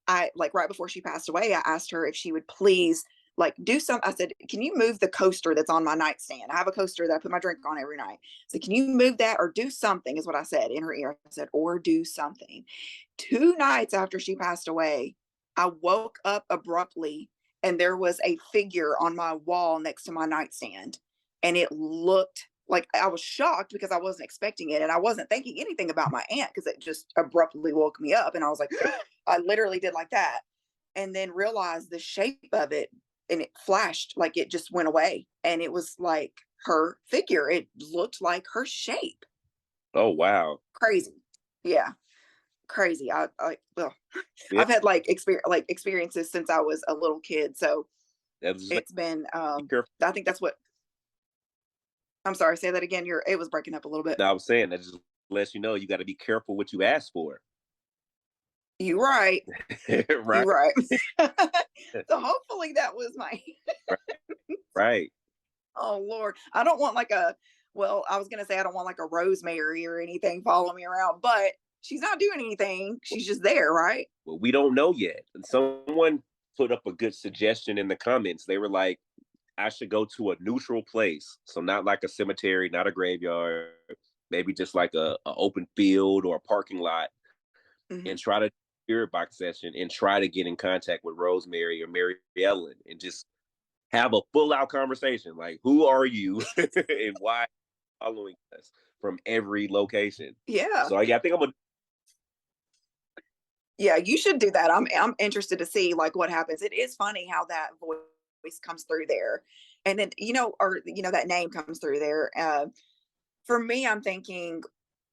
I like right before she passed away, I asked her if she would please like do some. I said, "Can you move the coaster that's on my nightstand? I have a coaster that I put my drink on every night. So can you move that or do something?" Is what I said in her ear. I said, "Or do something." 2 nights after she passed away, I woke up abruptly and there was a figure on my wall next to my nightstand. And it looked like I was shocked because I wasn't expecting it. And I wasn't thinking anything about my aunt because it just abruptly woke me up. And I was like, I literally did like that. And then realized the shape of it, and it flashed like it just went away. And it was like her figure. It looked like her shape. Oh wow. Crazy. Yeah. Crazy. Well, Yeah. I've had experiences since I was a little kid. So it's been I think that's what I'm sorry, say that again. It was breaking up a little bit. I was saying that just lets you know you got to be careful what you ask for. You right. Right. You right. So hopefully that was my Right. oh Lord. I don't want like I was gonna say I don't want like a Rosemary or anything following me around, but she's not doing anything. She's just there, right? Well, we don't know yet. And someone put up a good suggestion in the comments. They were like, I should go to a neutral place. So not like a cemetery, not a graveyard, maybe just like a open field or a parking lot, Mhm. and try to spirit box session and try to get in contact with Rosemary or Mary Ellen and just have a full out conversation. Like, who are you and why following us from every location? Yeah. So yeah, I think I'm gonna. Yeah, you should do that. I'm interested to see like what happens. It is funny how that voice comes through there. And then, that name comes through there. For me, I'm thinking,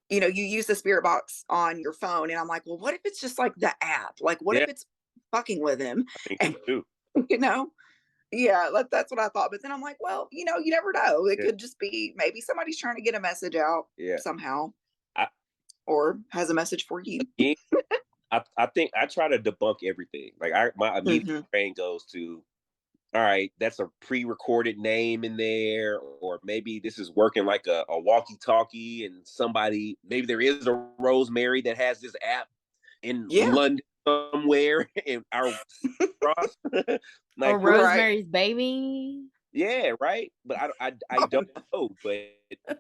you use the spirit box on your phone, and I'm like, well, what if it's just like the app? Like, what if Yeah, it's fucking with him? I think And so too. you know, yeah, that's what I thought. But then I'm like, well, you never know. It Yeah, could just be maybe somebody's trying to get a message out yeah. somehow, I, or has a message for you. again, I think I try to debunk everything. Like my immediate Hmm. brain goes to, all right, that's a pre-recorded name in there, or maybe this is working like a walkie-talkie, and maybe there is a Rosemary that has this app in Yeah. London somewhere in our cross. Or Like who? Right. Rosemary's Baby. Yeah, right. But I don't know. But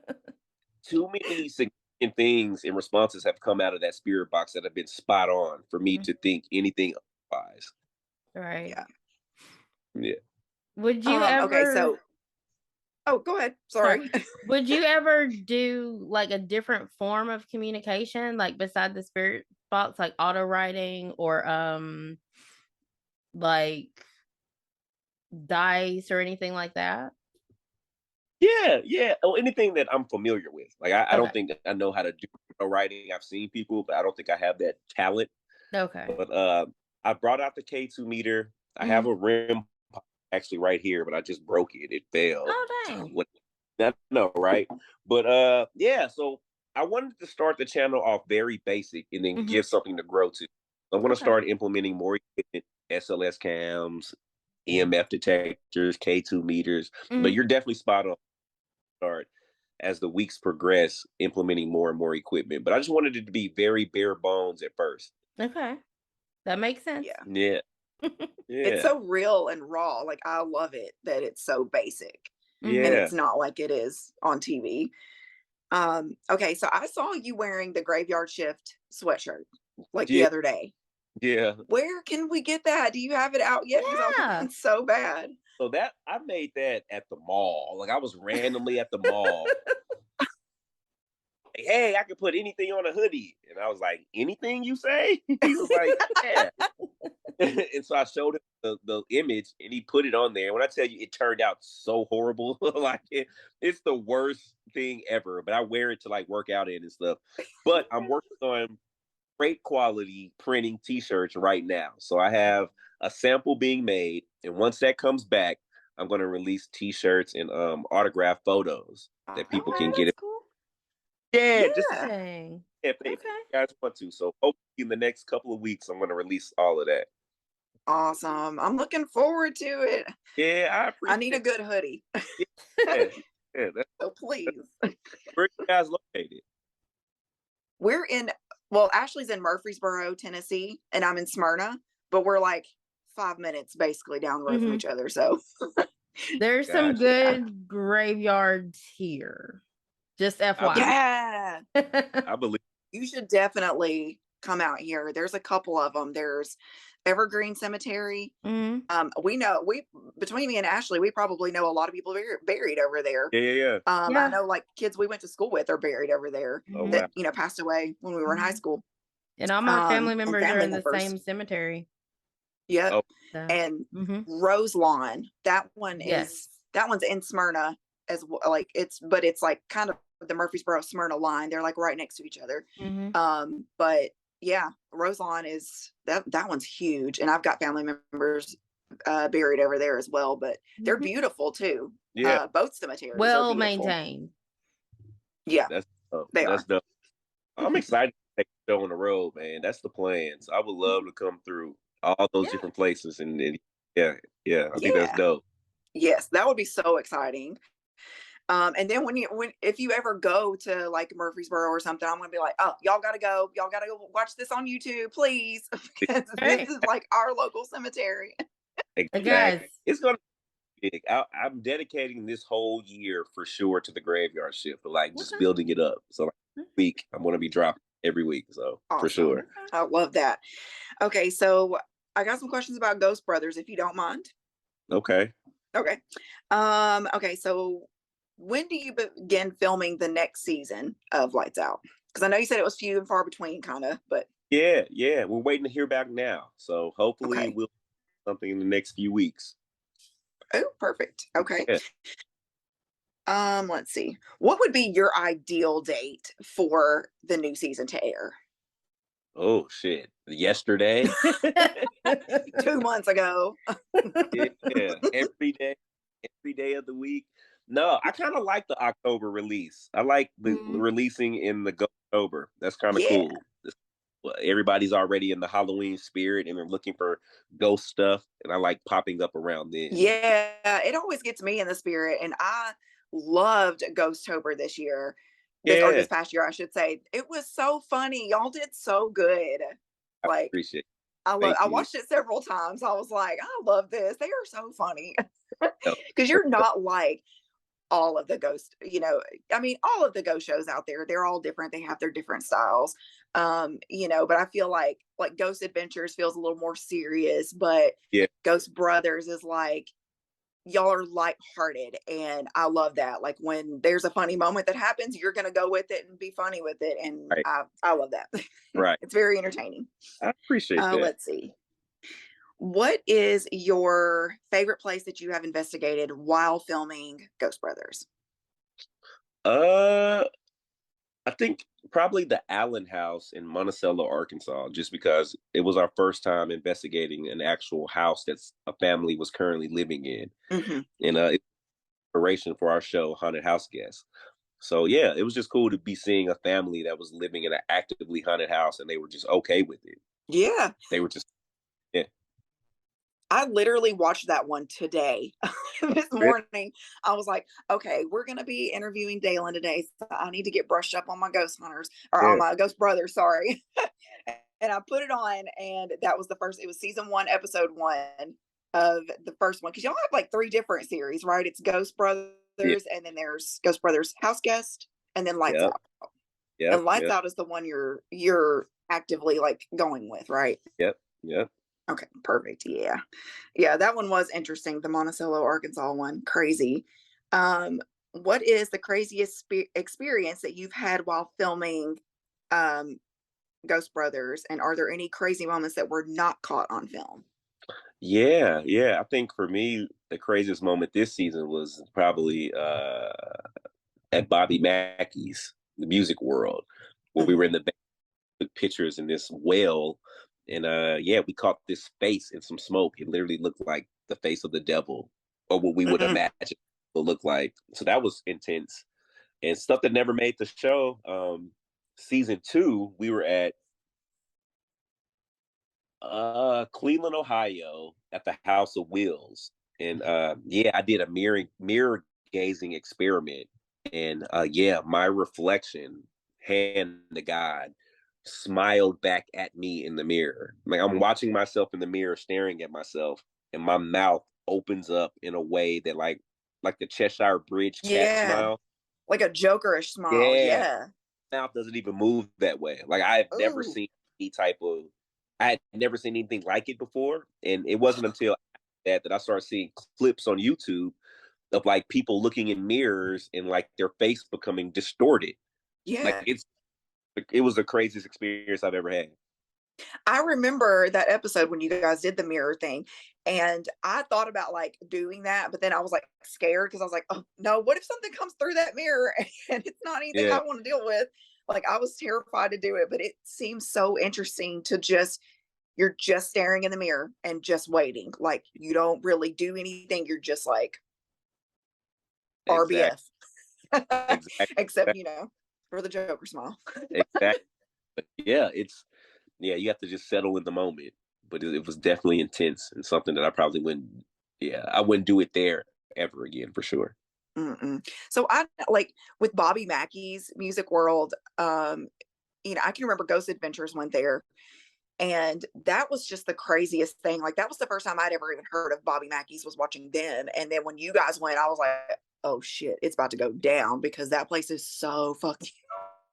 too many significant things and responses have come out of that spirit box that have been spot on for me to think anything otherwise. Right. Yeah. Yeah. Would you Okay, ever so go ahead. sorry. Sorry. Would you ever do like a different form of communication, like beside the spirit box, like auto writing or like dice or anything like that? Yeah, yeah. Oh, anything that I'm familiar with. Like I don't Okay. think I know how to do writing. I've seen people, but I don't think I have that talent. Okay. But I brought out the K2 meter. I have Mhm. a rim actually right here, but I just broke it. It fell. Oh, dang. What? No, right? But yeah. So I wanted to start the channel off very basic and then Mhm. give something to grow to. I'm going to Okay. start implementing more equipment, SLS cams, EMF detectors, K2 meters. But Mhm. you're definitely spot on. Start as the weeks progress, implementing more and more equipment. But I just wanted it to be very bare bones at first. Okay. That makes sense. Yeah. Yeah, It's yeah, so real and raw. Like I love it that it's so basic and Mhm. yeah, it's not like it is on TV. Okay, so I saw you wearing the graveyard shift sweatshirt like the yeah, other day. yeah. Where can we get that? Do you have it out yet? Because I want Yeah. one so bad. So that I made that at the mall. Like I was randomly at the mall. Like, hey, I could put anything on a hoodie, and I was like, anything you say? He was like, yeah. And so I showed him the image, and he put it on there. When I tell you, it turned out so horrible. Like it's the worst thing ever. But I wear it to like work out in and stuff. But I'm working on great quality printing t-shirts right now. So I have a sample being made, and once that comes back, I'm going to release t-shirts and autograph photos that people Okay, can get. that's It. cool. Yeah, just Yeah. Dang. if you Okay. guys want to. So hopefully in the next couple of weeks, I'm going to release all of that. Awesome. I'm looking forward to it. Yeah, I I need a appreciate good hoodie. it. Yeah, yeah. So please. Where you guys located? We're in, well, Ashley's in Murfreesboro, Tennessee, and I'm in Smyrna, but we're like 5 minutes basically down the road from Mhm. each other. So There's some Gotcha. yeah. good graveyards here. Just I believe. FYI. Yeah. I believe. You should definitely come out here. There's a couple of them. There's Evergreen Cemetery. Mhm. We between me and Ashley, we probably know a lot of people buried over there. Yeah, yeah, yeah. I Yeah. know like kids we went to school with are buried over there Oh Mhm. wow. that, passed away when we were in high Mhm. school. And all my family And members are family in the members. same cemetery. Yep. Oh So, And mhm. Rose Lawn, Yes. that one's in Smyrna as well. Like but it's like kind of the Murfreesboro Smyrna line. They're like right next to each other. Mhm. But yeah, Rose Lawn is that one's huge. And I've got family members buried over there as well, but they're Mhm. beautiful too. yeah. Both cemeteries are Well beautiful. maintained. Yeah, That's dope. they That's are. dope. I'm excited to take the show on the road, man. That's the plan. So I would love to come through all those Yeah. different places, and yeah, yeah. I think that's Yeah. dope. Yes, that would be so exciting. And then if you ever go to like Murfreesboro or something, I'm gonna be like, oh, y'all gotta go. Y'all gotta go watch this on YouTube, please. Because this Right. is like our local cemetery. Exactly. Guys. It's gonna be big. I'm dedicating this whole year for sure to the graveyard shift, but like just Okay. building it up. So like, week I'm gonna be dropping every week. So for Awesome. sure. Okay. I love that. Okay, so I got some questions about Ghost Brothers, if you don't mind. Okay. Okay. Okay, so when do you begin filming the next season of Lights Out? Because I know you said it was few and far between, kind of, but Yeah, yeah. We're waiting to hear back now. So hopefully okay. we'll do something in the next few weeks. Oh, perfect. Okay. Yeah. Let's see. What would be your ideal date for the new season to air? Oh shit. Yesterday. 2 months ago. Yeah. Every day of the week. No, I kind of like the October release. I like the Mhm. releasing in the October. That's kind of Yeah. cool. Everybody's already in the Halloween spirit and they're looking for ghost stuff, and I like popping up around then. Yeah. It always gets me in the spirit. And I loved Ghosttober this year. Yeah, This past year, I should say. It was so funny. Y'all did so good. I Like appreciate it. I Thank you. watched it several times. I was like, I love this. They are so funny. No, Because you're not like all of the ghost, I mean, all of the ghost shows out there, they're all different. They have their different styles. But I feel like Ghost Adventures feels a little more serious, but Yeah. Ghost Brothers is like, y'all are lighthearted, and I love that. Like when there's a funny moment that happens, you're gonna go with it and be funny with it, and Right. I love that. Right. It's very entertaining. I appreciate that. Let's see. What is your favorite place that you have investigated while filming Ghost Brothers? Uh, I think probably the Allen House in Monticello, Arkansas, just because it was our first time investigating an actual house that's a family was currently living in, Hmm. and it's inspiration for our show, Haunted House Guests. So yeah, it was just cool to be seeing a family that was living in an actively haunted house, and they were just okay with it. Yeah, They were just yeah. I literally watched that one today. This Really? morning, I was like, okay, we're going to be interviewing Dalen today. So I need to get brushed up on my ghost hunters or on Yeah. my ghost brothers. Sorry. And I put it on, and that was the first, it was season one, episode one of the first one. Cause y'all have like three different series, right? It's Ghost Brothers, Yeah. and then there's Ghost Brothers House Guest, and then Lights Yep. Out. Yep. And Lights Yep. Out is the one you're actively like going with, right? Yep. Yep. Okay, perfect. Yeah. Yeah, that one was interesting. The Monticello, Arkansas one, crazy. What is the craziest experience that you've had while filming um, Ghost Brothers? And are there any crazy moments that were not caught on film? Yeah, yeah. I think for me, the craziest moment this season was probably at Bobby Mackey's, the music world, where we Mhm. were in the back, took pictures in this well, and yeah, we caught this face in some smoke. It literally looked like the face of the devil, or what we would Mhm. imagine it would look like. So that was intense. And stuff that never made the show. Season 2, we were at Cleveland, Ohio, at the House of Wheels. And yeah, I did a mirror gazing experiment. And yeah, my reflection, hand to God, smiled back at me in the mirror. Like I'm watching myself in the mirror, staring at myself, and my mouth opens up in a way that like the Cheshire Bridge cat Yeah, smile. like a Jokerish smile. Yeah, Yeah. mouth doesn't even move that way. Like I've never Ooh. seen any type of I had never seen anything like it before. And it wasn't until that I started seeing clips on YouTube of like people looking in mirrors and like their face becoming distorted. Like Yeah. it was the craziest experience I've ever had. I remember that episode when you guys did the mirror thing, and I thought about like doing that, but then I was like scared because I was like, oh no, what if something comes through that mirror and it's not anything Yeah, I want to deal with? Like I was terrified to do it, but it seems so interesting to just you're just staring in the mirror and just waiting. Like you don't really do anything. You're just like exactly. RBF. Exactly. Except, for the Joker smile. Exactly. But yeah, yeah, you have to just settle in the moment. But it was definitely intense and something that I probably wouldn't yeah, I wouldn't do it there ever again for sure. Mm-mm. So I like with Bobby Mackey's Music World, I can remember Ghost Adventures went there, and that was just the craziest thing. Like that was the first time I'd ever even heard of Bobby Mackey's, was watching them. And then when you guys went, I was like, oh shit, it's about to go down because that place is so fucking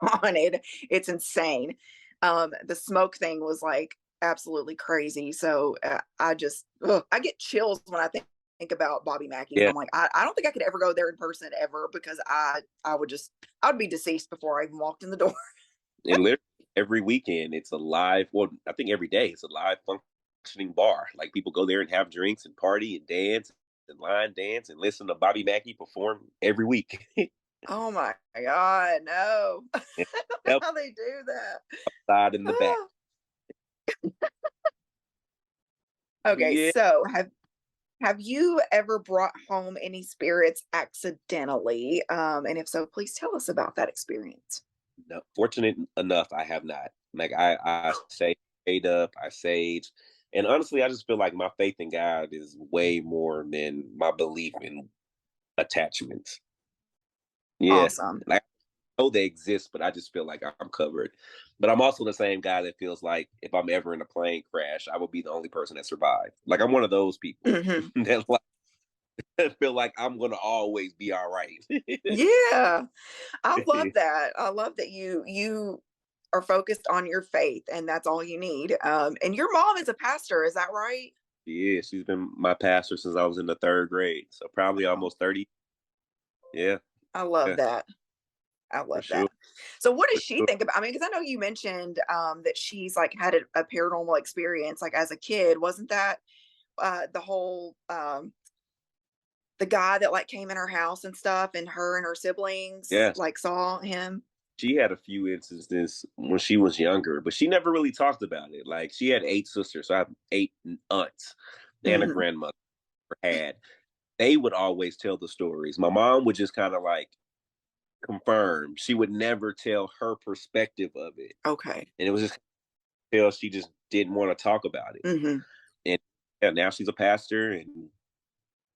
haunted. It's insane. The smoke thing was like absolutely crazy. So I get chills when I think about Bobby Mackey's. Yeah. I'm like, I don't think I could ever go there in person ever because I would be deceased before I even walked in the door. And literally every weekend it's a live, well, I think every day it's a live functioning bar. Like people go there and have drinks and party and dance and line dance and listen to Bobby Mackey perform every week. Oh my God, no. I don't know Yep, how they do that. side in the back. Ah. Okay, Yeah. so have you ever brought home any spirits accidentally? And if so, please tell us about that experience. No, fortunate enough, I have not. Like I say straight up, I sage. And honestly, I just feel like my faith in God is way more than my belief in attachments. Yeah. Awesome. Like I know they exist, but I just feel like I'm covered. But I'm also the same guy that feels like if I'm ever in a plane crash, I will be the only person that survived. Like I'm one of those people Hmm. that like feel like I'm gonna always be all right. Yeah. I love that. I love that you are focused on your faith and that's all you need. And your mom is a pastor, is that right? Yeah, she's been my pastor since I was in the third grade, so probably Oh, almost 30. Yeah, I love yeah, that. I for love sure. that. So what does For she sure. think about, I mean, because I know you mentioned that she's like had a paranormal experience like as a kid. Wasn't that the whole the guy that like came in her house and stuff and her and her siblings Yes, like saw him? she had a few instances when she was younger, but she never really talked about it. Like she had 8 sisters, so I have 8 aunts and a Hmm. grandmother had. They would always tell the stories. My mom would just kind of like confirm. She would never tell her perspective of it, Okay. and it was just tell she just didn't want to talk about it. Hmm. And yeah, now she's a pastor, and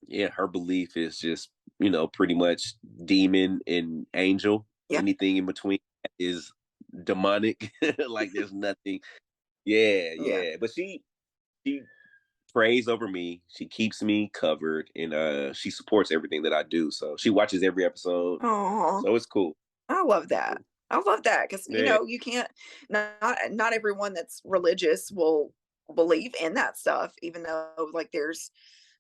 yeah, her belief is just pretty much demon and angel. Yeah. Anything in between is demonic. Like there's nothing. Yeah, Yeah. yeah. But she prays over me. She keeps me covered, and she supports everything that I do. So she watches every episode. Oh, So it's cool. I love that. I love that because Yeah, you can't, not everyone that's religious will believe in that stuff, even though like there's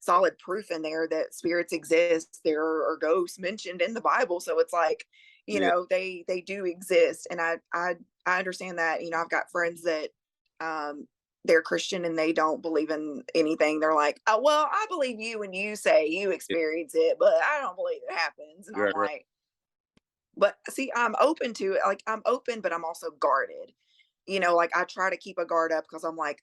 solid proof in there that spirits exist. There are ghosts mentioned in the Bible, so it's like yeah, they do exist, and I understand that. I've got friends that um they're Christian and they don't believe in anything. They're like, oh well, I believe you when you say you yeah. experience it, but I don't believe it happens. And I'm Right, right. like, but see, I'm open to it. Like I'm open, but I'm also guarded. Like I try to keep a guard up because I'm like,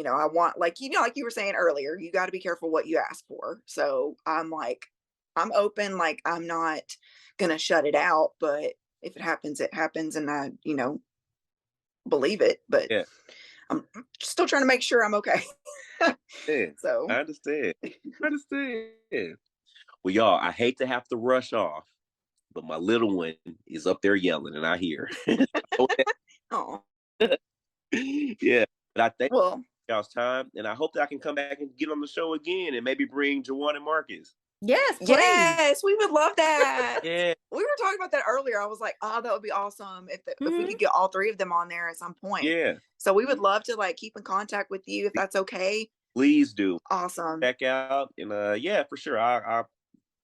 I want like like you were saying earlier, you got to be careful what you ask for. So I'm like, I'm open, like I'm not gonna shut it out, but if it happens, it happens, and I, believe it. But Yeah, I'm still trying to make sure I'm okay. yeah. I So understand. I understand. Well, y'all, I hate to have to rush off, but my little one is up there yelling, and I hear. oh Yeah, but I thank well. y'all's time, and I hope that I can come back and get on the show again, and maybe bring Jawan and Marcus. Yes, please. Yes, we would love that. Yeah, We were talking about that earlier. I was like, "Oh, that would be awesome if we Mhm. could get all three of them on there at some point." yeah. So we would love to like keep in contact with you if that's okay. Please do Awesome. check out, and yeah, for sure. I'll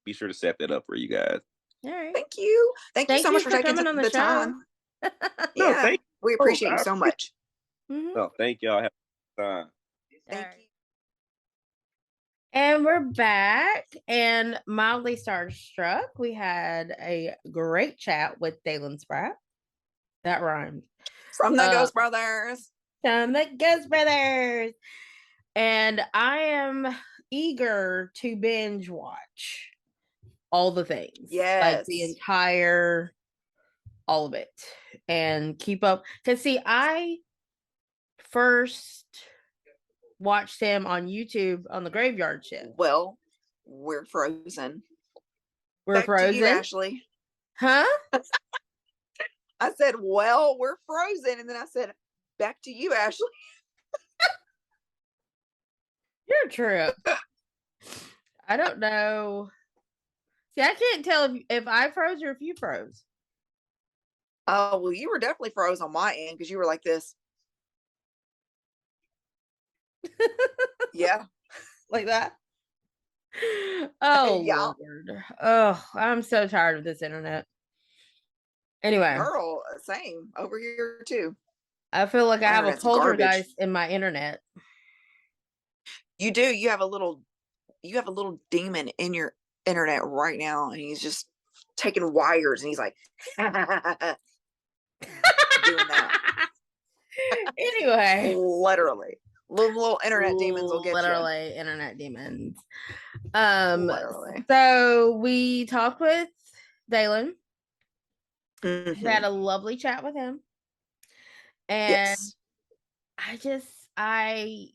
be sure to set that up for you guys. All right. Thank you. Thank you Thank so you much for for taking coming on the the show. time. No, Yeah, thank we you. appreciate you I so appreciate. much. Mhm. No, thank y'all. Have a good time. All Thank right. you. And we're back and mildly starstruck. We had a great chat with Dalen Spratt. That rhymed. From the Uh, Ghost Brothers. from the Ghost Brothers. And I am eager to binge watch all the things, like the Yes. entire, all of it, and keep up. Because, see, I first watched him on YouTube on the Graveyard Shift. Well, we're frozen. We're Back to you, frozen. Ashley. Huh? I said, well, we're frozen. And then I said, back to you, Ashley. You're a trip. I don't know. See, I can't tell if I froze or if you froze. Oh, well, you were definitely froze on my end because you were like this. Yeah. Like that. Oh, Yeah. Lord. Oh, I'm so tired of this internet. Anyway, Girl, same over here too. I feel like I My have a internet's garbage. poltergeist in my internet. You do. You have a little demon in your internet right now, and he's just taking wires and he's like doing that. Anyway, Literally. Little internet demons will get you. literally internet demons. Literally. So we talked with Dalen. We Hmm. had a lovely chat with him. And Yes. I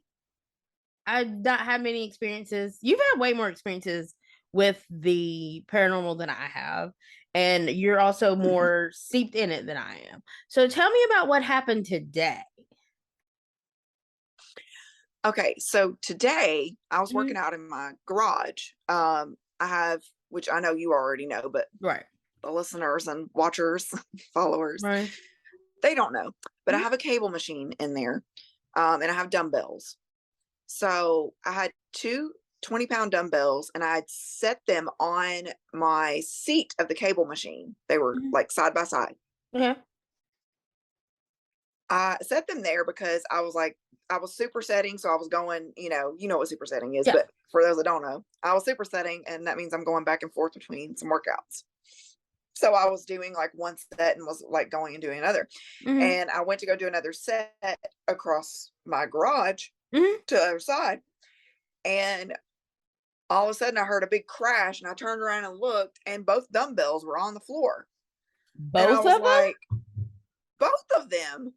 not had many experiences. You've had way more experiences with the paranormal than I have, and you're also more seeped in it than I am. So tell me about what happened today. Okay, so today I was Mhm. working out in my garage. I have, which I know you already know, but Right. the listeners and watchers, followers, Right. they don't know. But I Mhm. have a cable machine in there, and I have dumbbells. So I had two 20-pound dumbbells, and I had set them on my seat of the cable machine. They were Mhm. like side by side. Okay. I set them there because I was like, I was supersetting. So I was going, you know what supersetting is, Yeah. but for those that don't know, I was supersetting, and that means I'm going back and forth between some workouts. So I was doing like one set and was like going and doing another. Mhm. And I went to go do another set across my garage Mhm. to the other side. And all of a sudden I heard a big crash, and I turned around and looked, and both dumbbells were on the floor. And I Both was of them? like, both of them.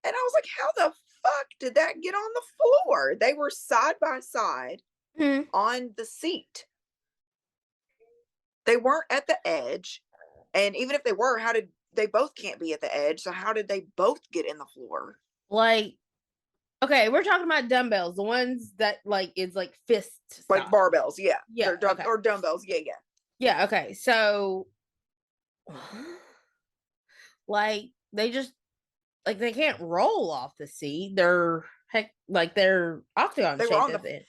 And I was like, how the fuck did that get on the floor? They were side by side Mhm. on the seat. They weren't at the edge. And even if they were, how did they both can't be at the edge? So how did they both get in the floor? Like, okay, we're talking about dumbbells, the ones that like is like fist Like size. barbells, yeah. Yeah. Okay. Or dumbbells, yeah, yeah. Yeah. Okay. So, like, they just like they can't roll off the seat. They're like they're octagon They were shaped on at the end.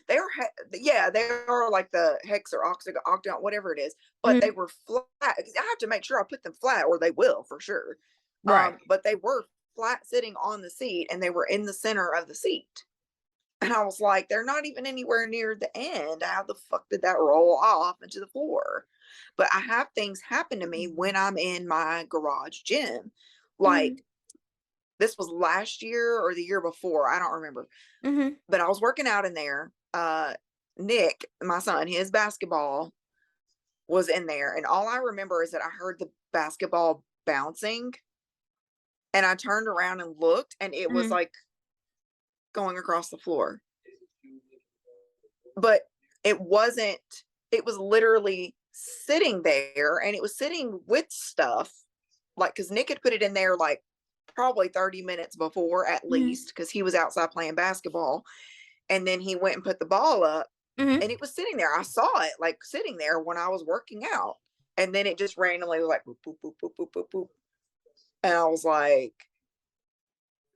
yeah, they are like the hex or octagon, whatever it is, but they Mhm. were flat. I have to make sure I put them flat, or they will for sure. Right. But they were flat sitting on the seat, and they were in the center of the seat. And I was like, they're not even anywhere near the end. How the fuck did that roll off into the floor? But I have things happen to me when I'm in my garage gym. Mhm. Like, this was last year or the year before, I don't remember. Mhm. But I was working out in there. Nick, my son, his basketball was in there. And all I remember is that I heard the basketball bouncing, and I turned around and looked, and it was Mhm. like going across the floor. But it wasn't, it was literally sitting there, and it was sitting with stuff. Like, because Nick had put it in there like probably 30 minutes before at Mhm. least, because he was outside playing basketball. And then he went and put the ball up, Mhm. and it was sitting there. I saw it like sitting there when I was working out. And then it just randomly was like boop, boop, boop, boop, boop, boop, boop. And I was like,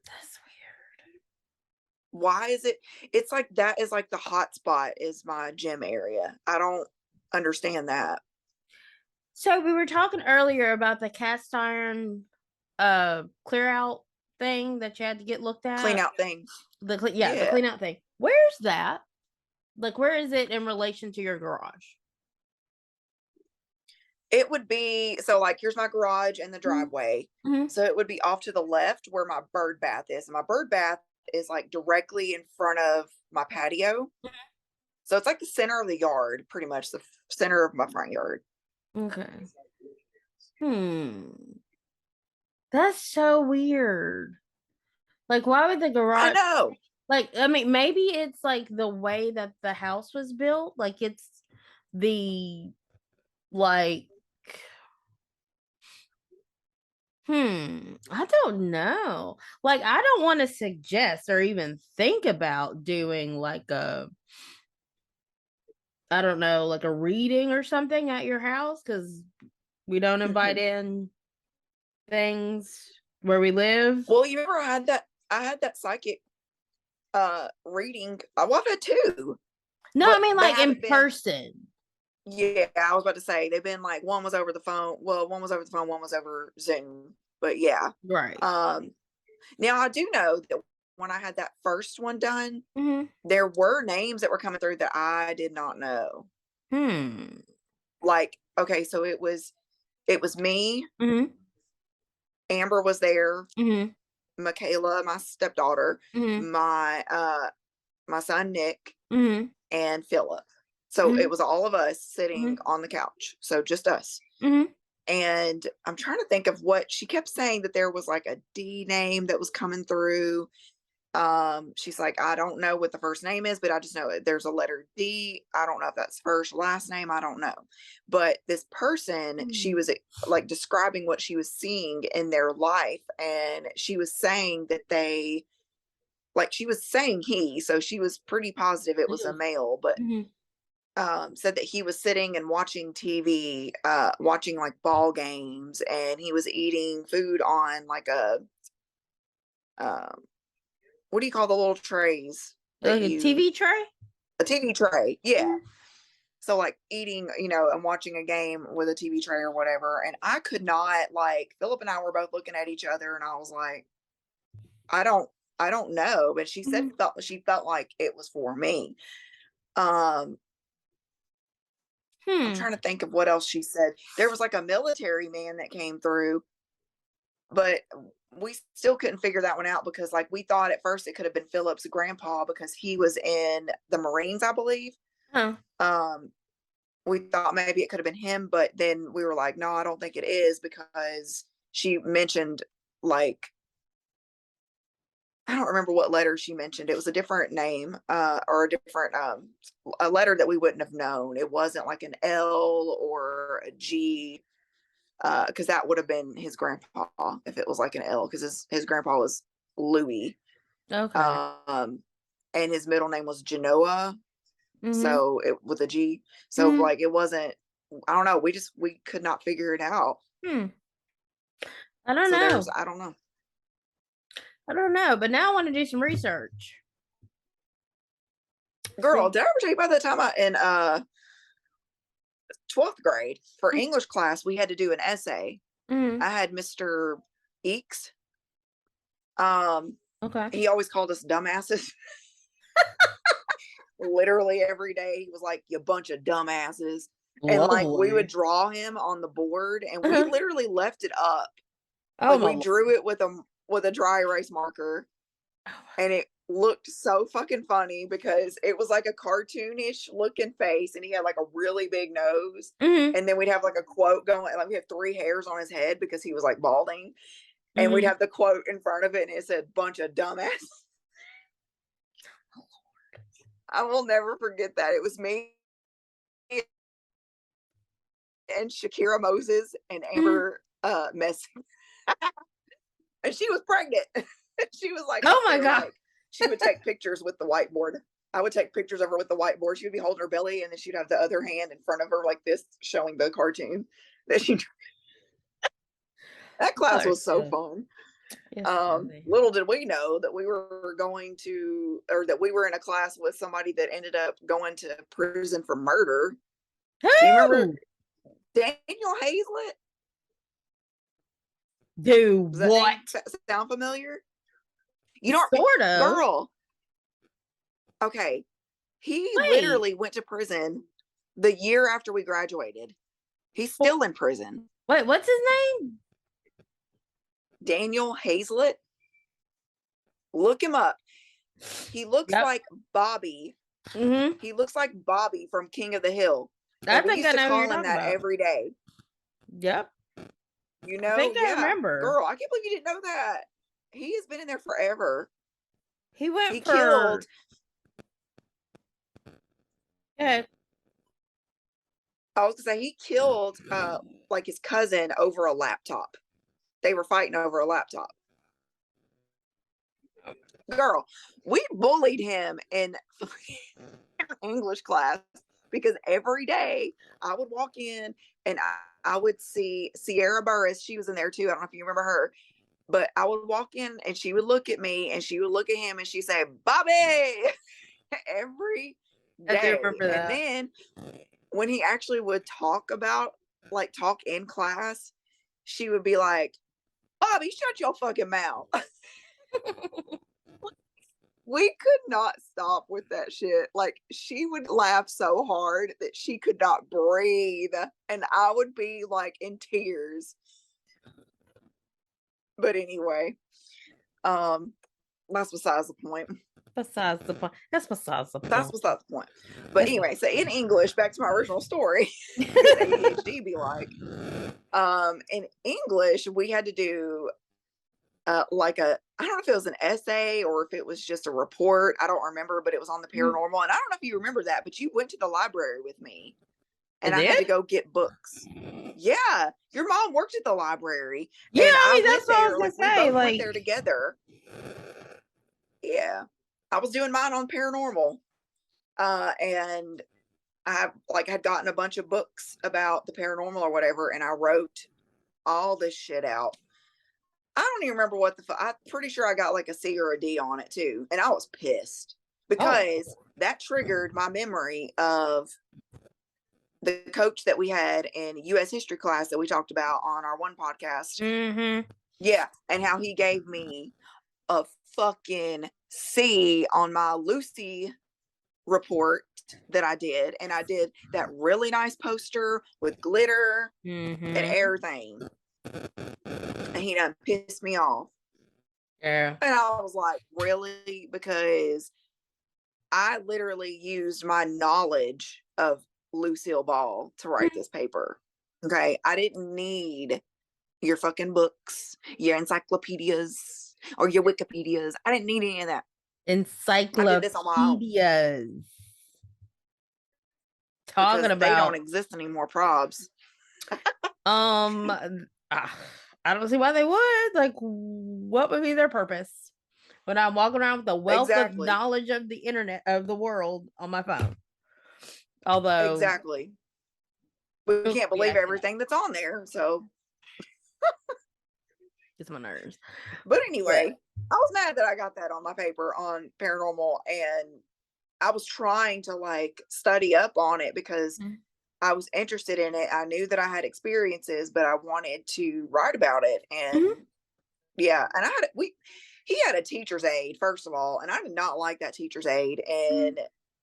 That's weird. why is it? It's like that is like the hot spot is my gym area. I don't understand that. So we were talking earlier about the cast iron clear out thing that you had to get looked Clean at. out thing. The Yeah. clean out thing. Where's that? Like, where is it in relation to your garage? It would be so like here's my garage and the Mhm. driveway. Mhm. So it would be off to the left where my bird bath is. And my bird bath is like directly in front of my patio. So it's like the center of the yard, pretty much the center of my front yard. Okay. Hmm. That's so weird. Like, why would the I garage know. like, I mean, maybe it's like the way that the house was built, like it's the like I don't know. Like, I don't want to suggest or even think about doing like a I don't know, like a reading or something at your house cuz we don't invite Mhm. in things where we live. Well, you remember I had that psychic reading. Well, I've had two, No, I but mean they like in haven't been. person. Yeah, I was about to say they've been like one was over the phone. Well, one was over the phone, one was over Zoom. But yeah. Right. Um Now I do know that when I had that first one done, Mhm. there were names that were coming through that I did not know. Hmm. Like, okay, so it was me, Mhm. Amber was there, Mhm. Michaela, my stepdaughter, Mhm. my son Nick, Mhm. and Philip. So it Mhm. was all of us sitting Mhm. on the couch. So just us. Mhm. And I'm trying to think of what she kept saying that there was like a D name that was coming through. She's like, I don't know what the first name is, but I just know there's a letter D. I don't know if that's first, last name. I don't know. But this person, she Mhm. was like describing what she was seeing in their life. And she was saying that they like she was saying he, so she was pretty positive it was a male, but Mhm. said that he was sitting and watching TV, watching like ball games, and he was eating food on like um, what do you call the little trays that Like a you, TV tray? a TV tray? Yeah. Mhm. So like eating, and watching a game with a TV tray or whatever. And I could not, like, Philip and I were both looking at each other, and I was like, I don't, I don't know. But she said Mhm. she felt like it was for me. Um, I'm Hmm. trying to think of what else she said. There was like a military man that came through, but we still couldn't figure that one out because like we thought at first it could have been Philip's grandpa because he was in the Marines, I believe. Huh. Um, we thought maybe it could have been him, but then we were like, no, I don't think it is because she mentioned like, I don't remember what letter she mentioned. It was a different name, or a different a letter that we wouldn't have known. It wasn't like an L or a G, because that would have been his grandpa if it was like an L, because his grandpa was Louis. Okay. Um, and his middle name was Genoa, Mhm. so it with a G. So Mhm. like it wasn't. I don't know. We could not figure it out. Hmm. I don't So there's, know. I don't know. I don't know, but now I want to do some research. Girl, See. did I ever tell you about the time in 12th grade for English class we had to do an essay? Mhm. I had Mr. Eeks. Um, Okay. he always called us dumbasses. Literally every day he was like, you bunch of dumbasses. And like we would Lovely. draw him on the board, and we Uh-huh. literally left it up. Oh Like my we lord. drew it with a dry erase marker, Oh and it looked so fucking funny because it was like a cartoonish looking face, and he had like a really big nose, my. Mhm. and then we'd have like a quote going, like we had three hairs on his head because he was like balding, and we'd Mhm. have the quote in front of it, and it said bunch of dumbass. I will never forget that. It was me and Shakira Moses and Mhm. Amber Mess, and she was pregnant. She was like Oh up my there, god. like she would take pictures with the whiteboard. I would take pictures of her with the whiteboard. She would be holding her belly, and then she'd have the other hand in front of her like this, showing the cartoon that she. That Y'all class are was so silly. fun. You're silly. Little did we know that we were going to, or that we were in a class with somebody that ended up going to prison for murder. Do you remember Who? Daniel Hazlett? Do Does that what? name sound familiar? You don't, Sort of. girl. Okay, he Wait. literally went to prison the year after we graduated. He's still in prison. Wait, what's his name? Daniel Hazlett. Look him up. He looks Yep. like Bobby. Mhm. He looks like Bobby from King of the Hill. I And we think used I to know who you're call him talking that about. every day. Yep. I think I Yeah. remember. Girl, I can't believe you didn't know that. He has been in there forever. He went He for. killed, Yeah. I was gonna say he killed like his cousin over a laptop. They were fighting over a laptop. Girl, we bullied him in English class because every day I would walk in, and I would see Sierra Burris. She was in there too. I don't know if you remember her, but I would walk in and she would look at me and she would look at him and she'd say, Bobby, every I do day. remember And that. then when he actually would talk in class, she would be like, Bobby, shut your fucking mouth. We could not stop with that shit. Like she would laugh so hard that she could not breathe, and I would be like in tears. But anyway, um, that's besides the point. Besides the point. That's besides the That's point. besides the point. But anyway, so in English, back to my original story, because ADHD be like, in English, we had to do like I don't know if it was an essay or if it was just a report. I don't remember, but it was on the Mhm. paranormal. And I don't know if you remember that, but you went to the library with me, I and I had to did? go get books. Yeah, your mom worked at the library, Yeah, and I I mean went that's what I was there. gonna Like we say. both went Like, there together. yeah. I was doing mine on paranormal. And I like had gotten a bunch of books about the paranormal or whatever, and I wrote all this shit out. I don't even remember what I'm pretty sure I got like a C or a D on it too. And I was pissed Oh. because that triggered my memory of the coach that we had in US history class that we talked about on our one podcast. Mm-hmm. Yeah. And how he gave me a fucking C on my Lucy report that I did. And I did that really nice poster with glitter and everything. And he done pissed me off. Yeah. And I was like, really? Because I literally used my knowledge of Lucille Ball to write this paper. Okay. I didn't need your fucking books, your encyclopedias, or your Wikipedias. I didn't need any of that. I did this on my own. Encyclopedias. Because Talking they don't about exist anymore, probs. I don't see why they would. Like, what would be their purpose? When I'm walking around with a wealth of Exactly. knowledge of the internet, of the world on my phone. Although Exactly. We can't believe yeah, everything that's on there. So it's my nerves. but anyway, I was mad that I got that on my paper on paranormal, and I was trying to like study up on it because I was interested in it. I knew that I had experiences, but I wanted to write about it. And yeah, and he had a teacher's aide, first of all, and I did not like that teacher's aide. And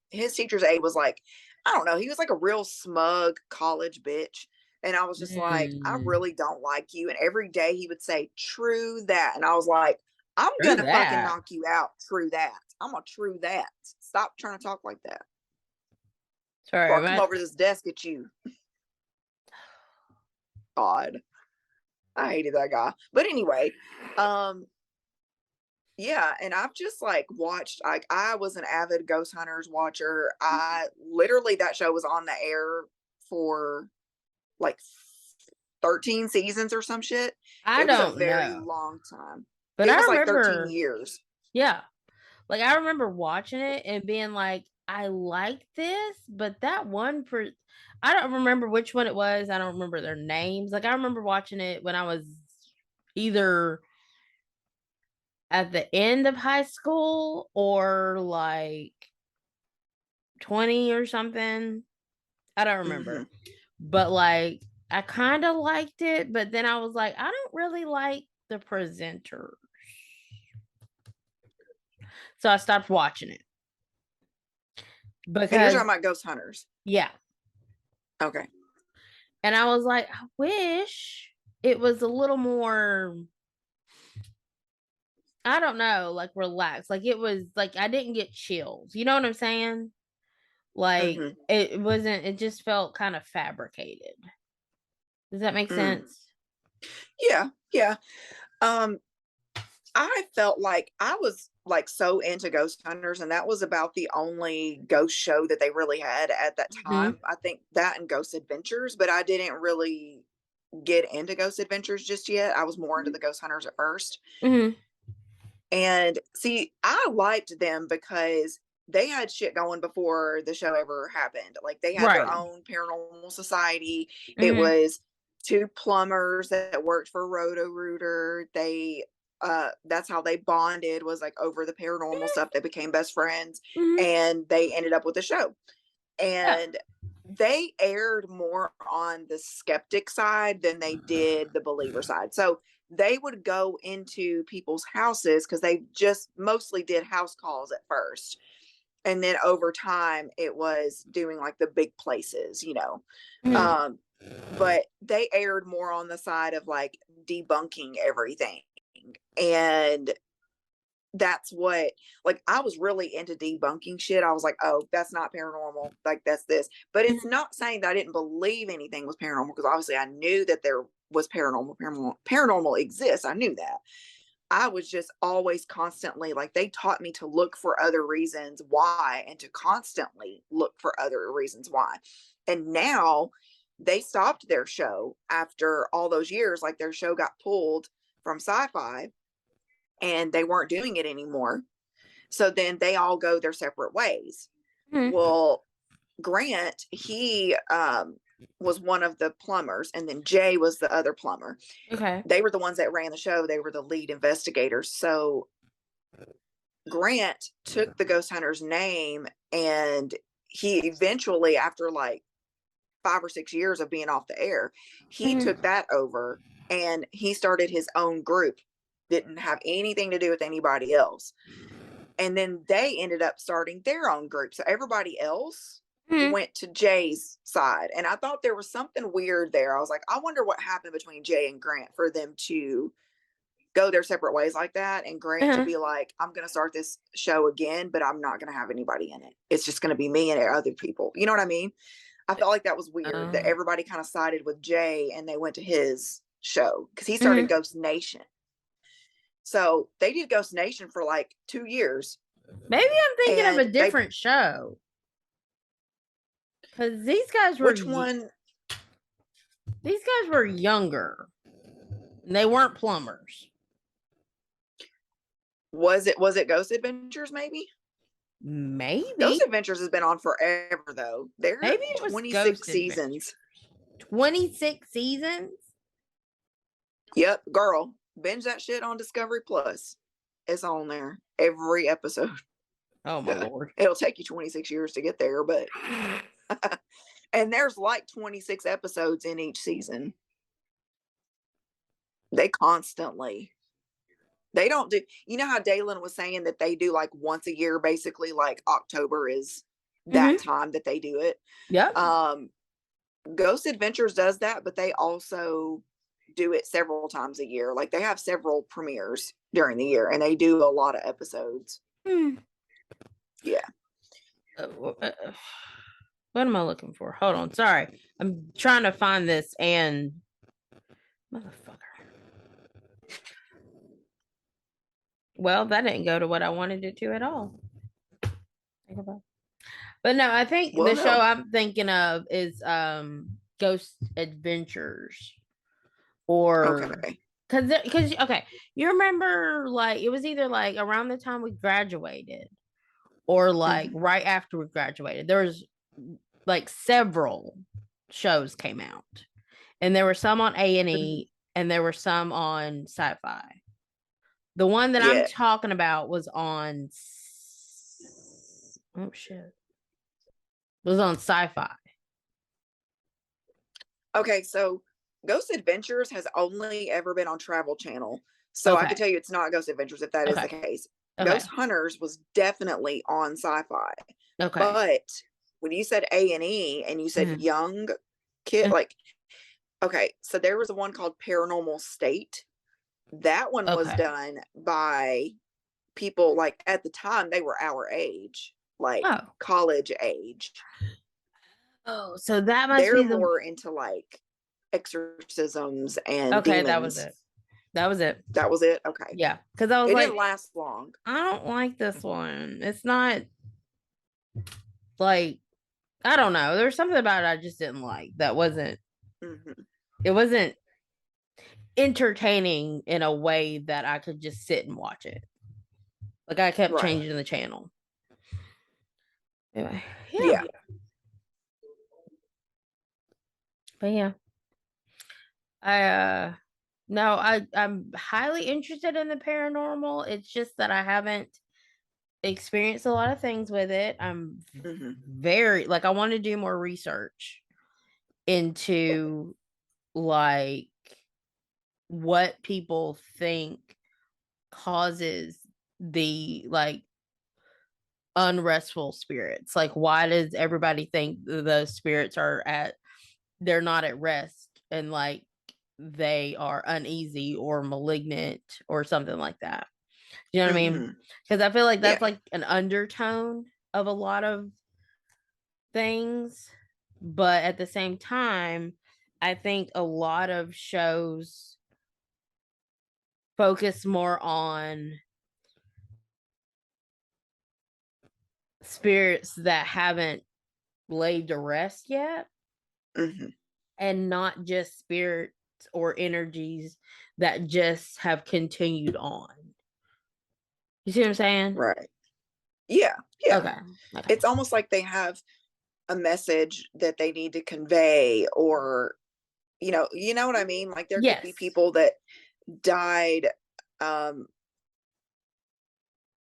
his teacher's aide was like, I don't know, he was like a real smug college bitch. And I was just like, I really don't like you. And every day he would say, true that. And I was like, I'm going to fucking knock you out. True that. I'm going to true that. Stop trying to talk like that. Sorry. Or come over to this desk at you. God. I hated that guy. But anyway, yeah, and I've just like watched, like I was an avid Ghost Hunters watcher. I literally, that show was on the air for like 13 seasons or some shit. It was a very long time. But it I was remember, like 13 years. Yeah. Like I remember watching it and being like, I like this, but that one I don't remember which one it was. I don't remember their names. Like I remember watching it when I was either at the end of high school or like 20 or something. I don't remember. But like I kind of liked it, but then I was like, I don't really like the presenters. So I stopped watching it. Because and you're talking about Ghost Hunters. Yeah. Okay. And I was like, I wish it was a little more, I don't know, like relaxed. Like it was like I didn't get chills. You know what I'm saying? Like it wasn't, it just felt kind of fabricated. Does that make sense? Yeah. Yeah. I felt like I was like so into Ghost Hunters, and that was about the only ghost show that they really had at that time. I think that and Ghost Adventures, but I didn't really get into Ghost Adventures just yet. I was more into the Ghost Hunters at first. And see, I liked them because they had shit going before the show ever happened. Like they had their own paranormal society. It was two plumbers that worked for Roto-Rooter. They that's how they bonded, was like over the paranormal stuff. They became best friends, and they ended up with the show. And they aired more on the skeptic side than they did the believer side. So they would go into people's houses because they just mostly did house calls at first. And then over time, it was doing like the big places, you know. But they aired more on the side of like debunking everything. And that's what, like, I was really into debunking shit. I was like, oh, that's not paranormal. Like, that's this. But it's not saying that I didn't believe anything was paranormal, because obviously I knew that there was paranormal exists. I knew that. I was just always constantly like, they taught me to look for other reasons why, and to constantly look for other reasons why. And now they stopped their show after all those years. Like their show got pulled from Sci-Fi and they weren't doing it anymore. So then they all go their separate ways. Mhm. Well, Grant, he was one of the plumbers, and then Jay was the other plumber. Okay. They were the ones that ran the show. They were the lead investigators. So Grant took the ghost hunter's name, and he eventually, after like 5 or 6 years of being off the air, he Mhm. took that over and he started his own group. Didn't have anything to do with anybody else. And then they ended up starting their own group. So everybody else Mhm. went to Jay's side. And I thought there was something weird there. I was like, I wonder what happened between Jay and Grant for them to go their separate ways like that. And Grant to Uh-huh. be like, I'm going to start this show again, but I'm not going to have anybody in it. It's just going to be me and other people. You know what I mean? I felt like that was weird that everybody kind of sided with Jay and they went to his show because he started Mhm. Ghost Nation. So they did Ghost Nation for like 2 years. Maybe I'm thinking of a And they, different show. Because these guys were which one? these guys were younger. And they weren't plumbers. Was it Ghost Adventures maybe? Maybe. Ghost Adventures has been on forever though. They're Maybe it was 26 Ghost seasons. 26 seasons? Yep, girl. Binge that shit on Discovery Plus. It's on there. Every episode. Oh my lord. It'll take you 26 years to get there, but and there's like 26 episodes in each season. They constantly. They don't do, you know how Dalen was saying that they do like once a year, basically, like October is that time that they do it. Yep. Ghost Adventures does that, but they also do it several times a year. Like they have several premieres during the year and they do a lot of episodes. Yeah. What am I looking for? Hold on. Sorry. I'm trying to find this and motherfucker. Well, that didn't go to what I wanted it to at all. But no, I think the show I'm thinking of is Ghost Adventures. Or because okay, you remember like it was either like around the time we graduated or like right after we graduated. There was like several shows came out, and there were some on A&E and there were some on Sci-Fi. The one that I'm talking about was on was on Sci-Fi. Okay, so Ghost Adventures has only ever been on Travel Channel. So I can tell you it's not Ghost Adventures if that is the case. Ghost Hunters was definitely on Sci-Fi. Okay. But when you said A&E and you said young kid, like, okay, so there was a one called Paranormal State. That one was done by people like at the time they were our age, like college age. Oh, so that must They're be more into like exorcisms and demons. That was it. That was it. That was it. Okay. Yeah, because I was it didn't last long. I don't like this one. It's not like I don't know. There's something about it I just didn't like. That wasn't. It wasn't entertaining in a way that I could just sit and watch it. Like I kept changing the channel. Anyway, yeah. But yeah, I'm highly interested in the paranormal. It's just that I haven't experienced a lot of things with it. I'm very like I want to do more research into like what people think causes the like unrestful spirits. Like why does everybody think those spirits they're not at rest and like they are uneasy or malignant or something like that. You know what I mean? Because I feel like that's like an undertone of a lot of things. But at the same time, I think a lot of shows focus more on spirits that haven't laid to rest yet. And not just spirits or energies that just have continued on. You see what I'm saying? Right. Yeah. Okay. It's almost like they have a message that they need to convey, or you know what I mean? Like there could be Yes. people that died um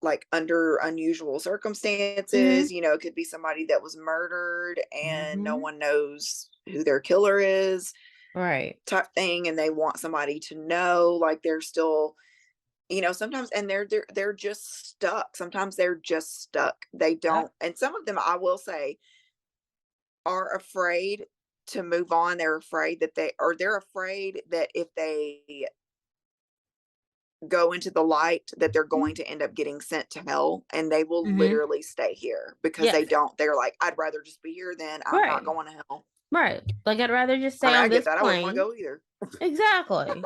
like under unusual circumstances. It could be somebody that was murdered and no one knows who their killer is, Right. type thing, and they want somebody to know, like they're still, sometimes, and they're just stuck. Sometimes they're just stuck. They Yep. don't, and some of them, I will say, are afraid to move on. They're afraid that they're afraid that if they go into the light, that they're going to end up getting sent to hell, and they will Mm-hmm. literally stay here because Yes. they're like, I'd rather just be here than I'm Right. not going to hell. Right. Like I'd rather just stay I mean, I on get this that. I wouldn't want to plane. go either. Exactly.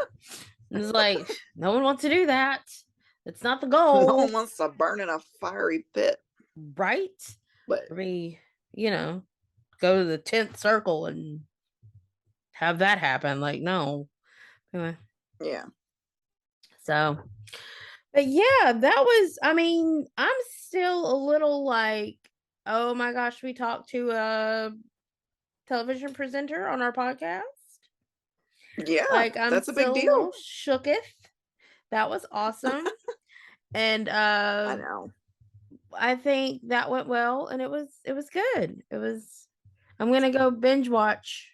It's like no one wants to do that. It's not the No goal. one wants to burn in a fiery pit. Right? But We, go to the 10th circle and have that happen. Like, no. Anyway, yeah. so, but yeah, that was, I mean, I'm still a little like, oh my gosh, we talked to a television presenter on our podcast. Yeah. Like, I'm That's a big still a little deal. shooketh. That was awesome. And I know. I think that went well, and it was good. I'm gonna go binge watch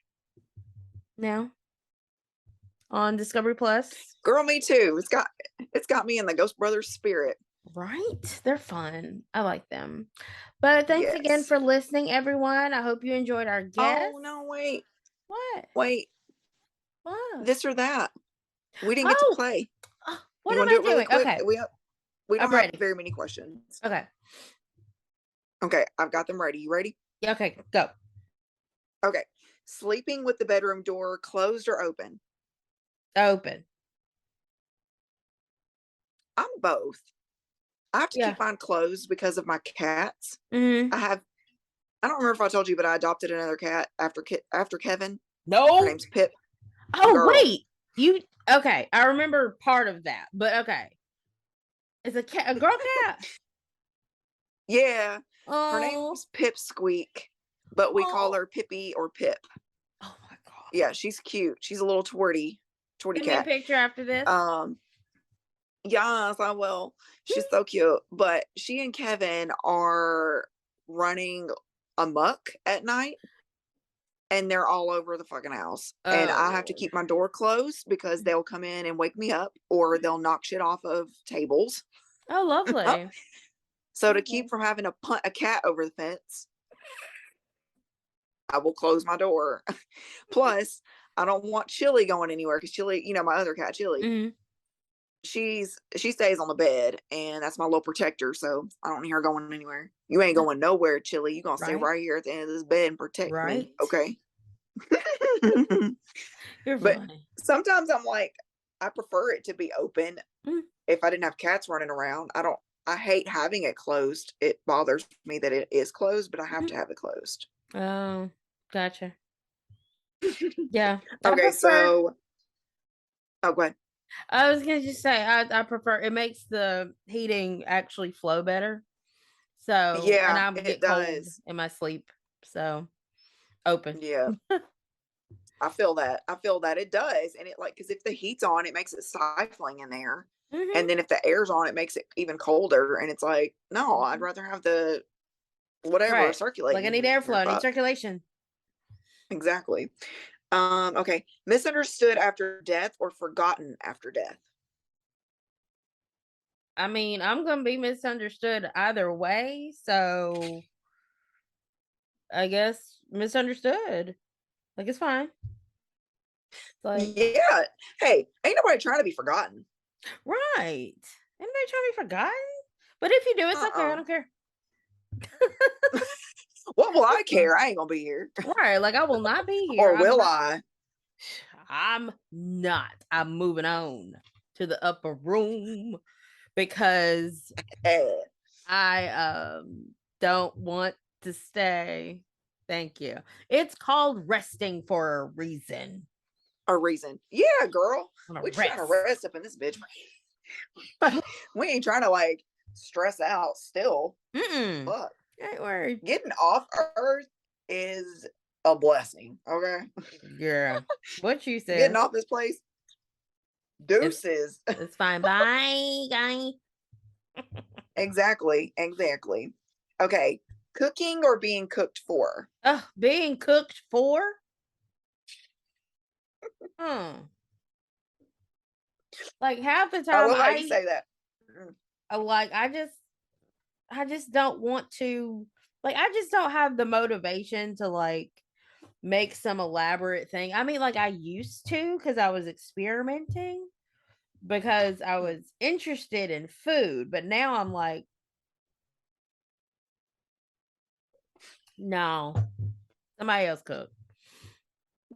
now on Discovery Plus. Girl, me too. It's got me in the Ghost Brothers spirit. Right? They're fun. I like them. But thanks again Yes. for listening, everyone. I hope you enjoyed our guest. Oh no, wait. What? What? This or that. We didn't get to Oh, play. what You am want to I do it really doing? quick? Okay, We I'm don't have ready. very many questions. Okay. Okay, I've got them ready. You ready? Yeah, okay, go. Okay. Sleeping with the bedroom door closed or open? Open. I'm both. I have to Yeah. keep mine closed because of my cats. Mm-hmm. I don't remember if I told you, but I adopted another cat after Kevin. Her No. name's Pip. Oh, Girl. wait. Okay, I remember part of that, but okay. It's a girl cat. Yeah. Oh. Her name's Pip Squeak, but we call her Pippy or Pip. Oh my god. Yeah, she's cute. She's a little twerty Give cat. me a picture after this. Yes, I will. She's so cute. But she and Kevin are running amok at night, and they're all over the fucking house. And I have to keep my door closed because they'll come in and wake me up, or they'll knock shit off of tables. Oh, lovely. So to keep from having to punt a cat over the fence, I will close my door. Plus, I don't want Chili going anywhere because Chili, my other cat, Chili, Mm-hmm. she stays on the bed, and that's my little protector. So I don't need her going anywhere. You ain't going nowhere, Chili. You gonna stay right here at the end of this bed and protect me, okay? You're But funny. sometimes I'm like, I prefer it to be open. If I didn't have cats running around, I hate having it closed. It bothers me that it is closed, but I have to have it closed. Oh, gotcha. Yeah. Okay, so go ahead. I was gonna just say I prefer, it makes the heating actually flow better. So Yeah, and I it get does. cold in my sleep. So open. Yeah. I feel that. It does. And it, like, because if the heat's on, it makes it stifling in there. And then if the air's on, it makes it even colder. And it's like, no, I'd rather have the whatever circulating. Like I need airflow, I need circulation. Exactly. Okay. Misunderstood after death or forgotten after death? I mean, I'm gonna be misunderstood either way, so I guess misunderstood. Like it's fine. Like, yeah. Hey, ain't nobody trying to be forgotten. Right. Anybody trying to be forgotten? But if you do, it's okay. I don't care. What will I care? I ain't gonna be here. Right. Like I will not be here. Or will I? I'm not. I'm moving on to the upper room because I don't want to stay. Thank you. It's called resting for a reason. Yeah, girl. We trying to rest up in this bitch. We ain't trying to like stress out still. Mm-mm. Fuck. Ain't worried. Getting off Earth is a blessing. Okay. Yeah. What you said. Getting off this place. Deuces. It's fine. Bye, guy. Exactly. Okay. Cooking or being cooked for? Oh, being cooked for? Like half the I time love how you say that. like I just don't want to, like, I just don't have the motivation to like make some elaborate thing. I mean, like I used to because I was experimenting because I was interested in food, but now I'm like, no, somebody else cook.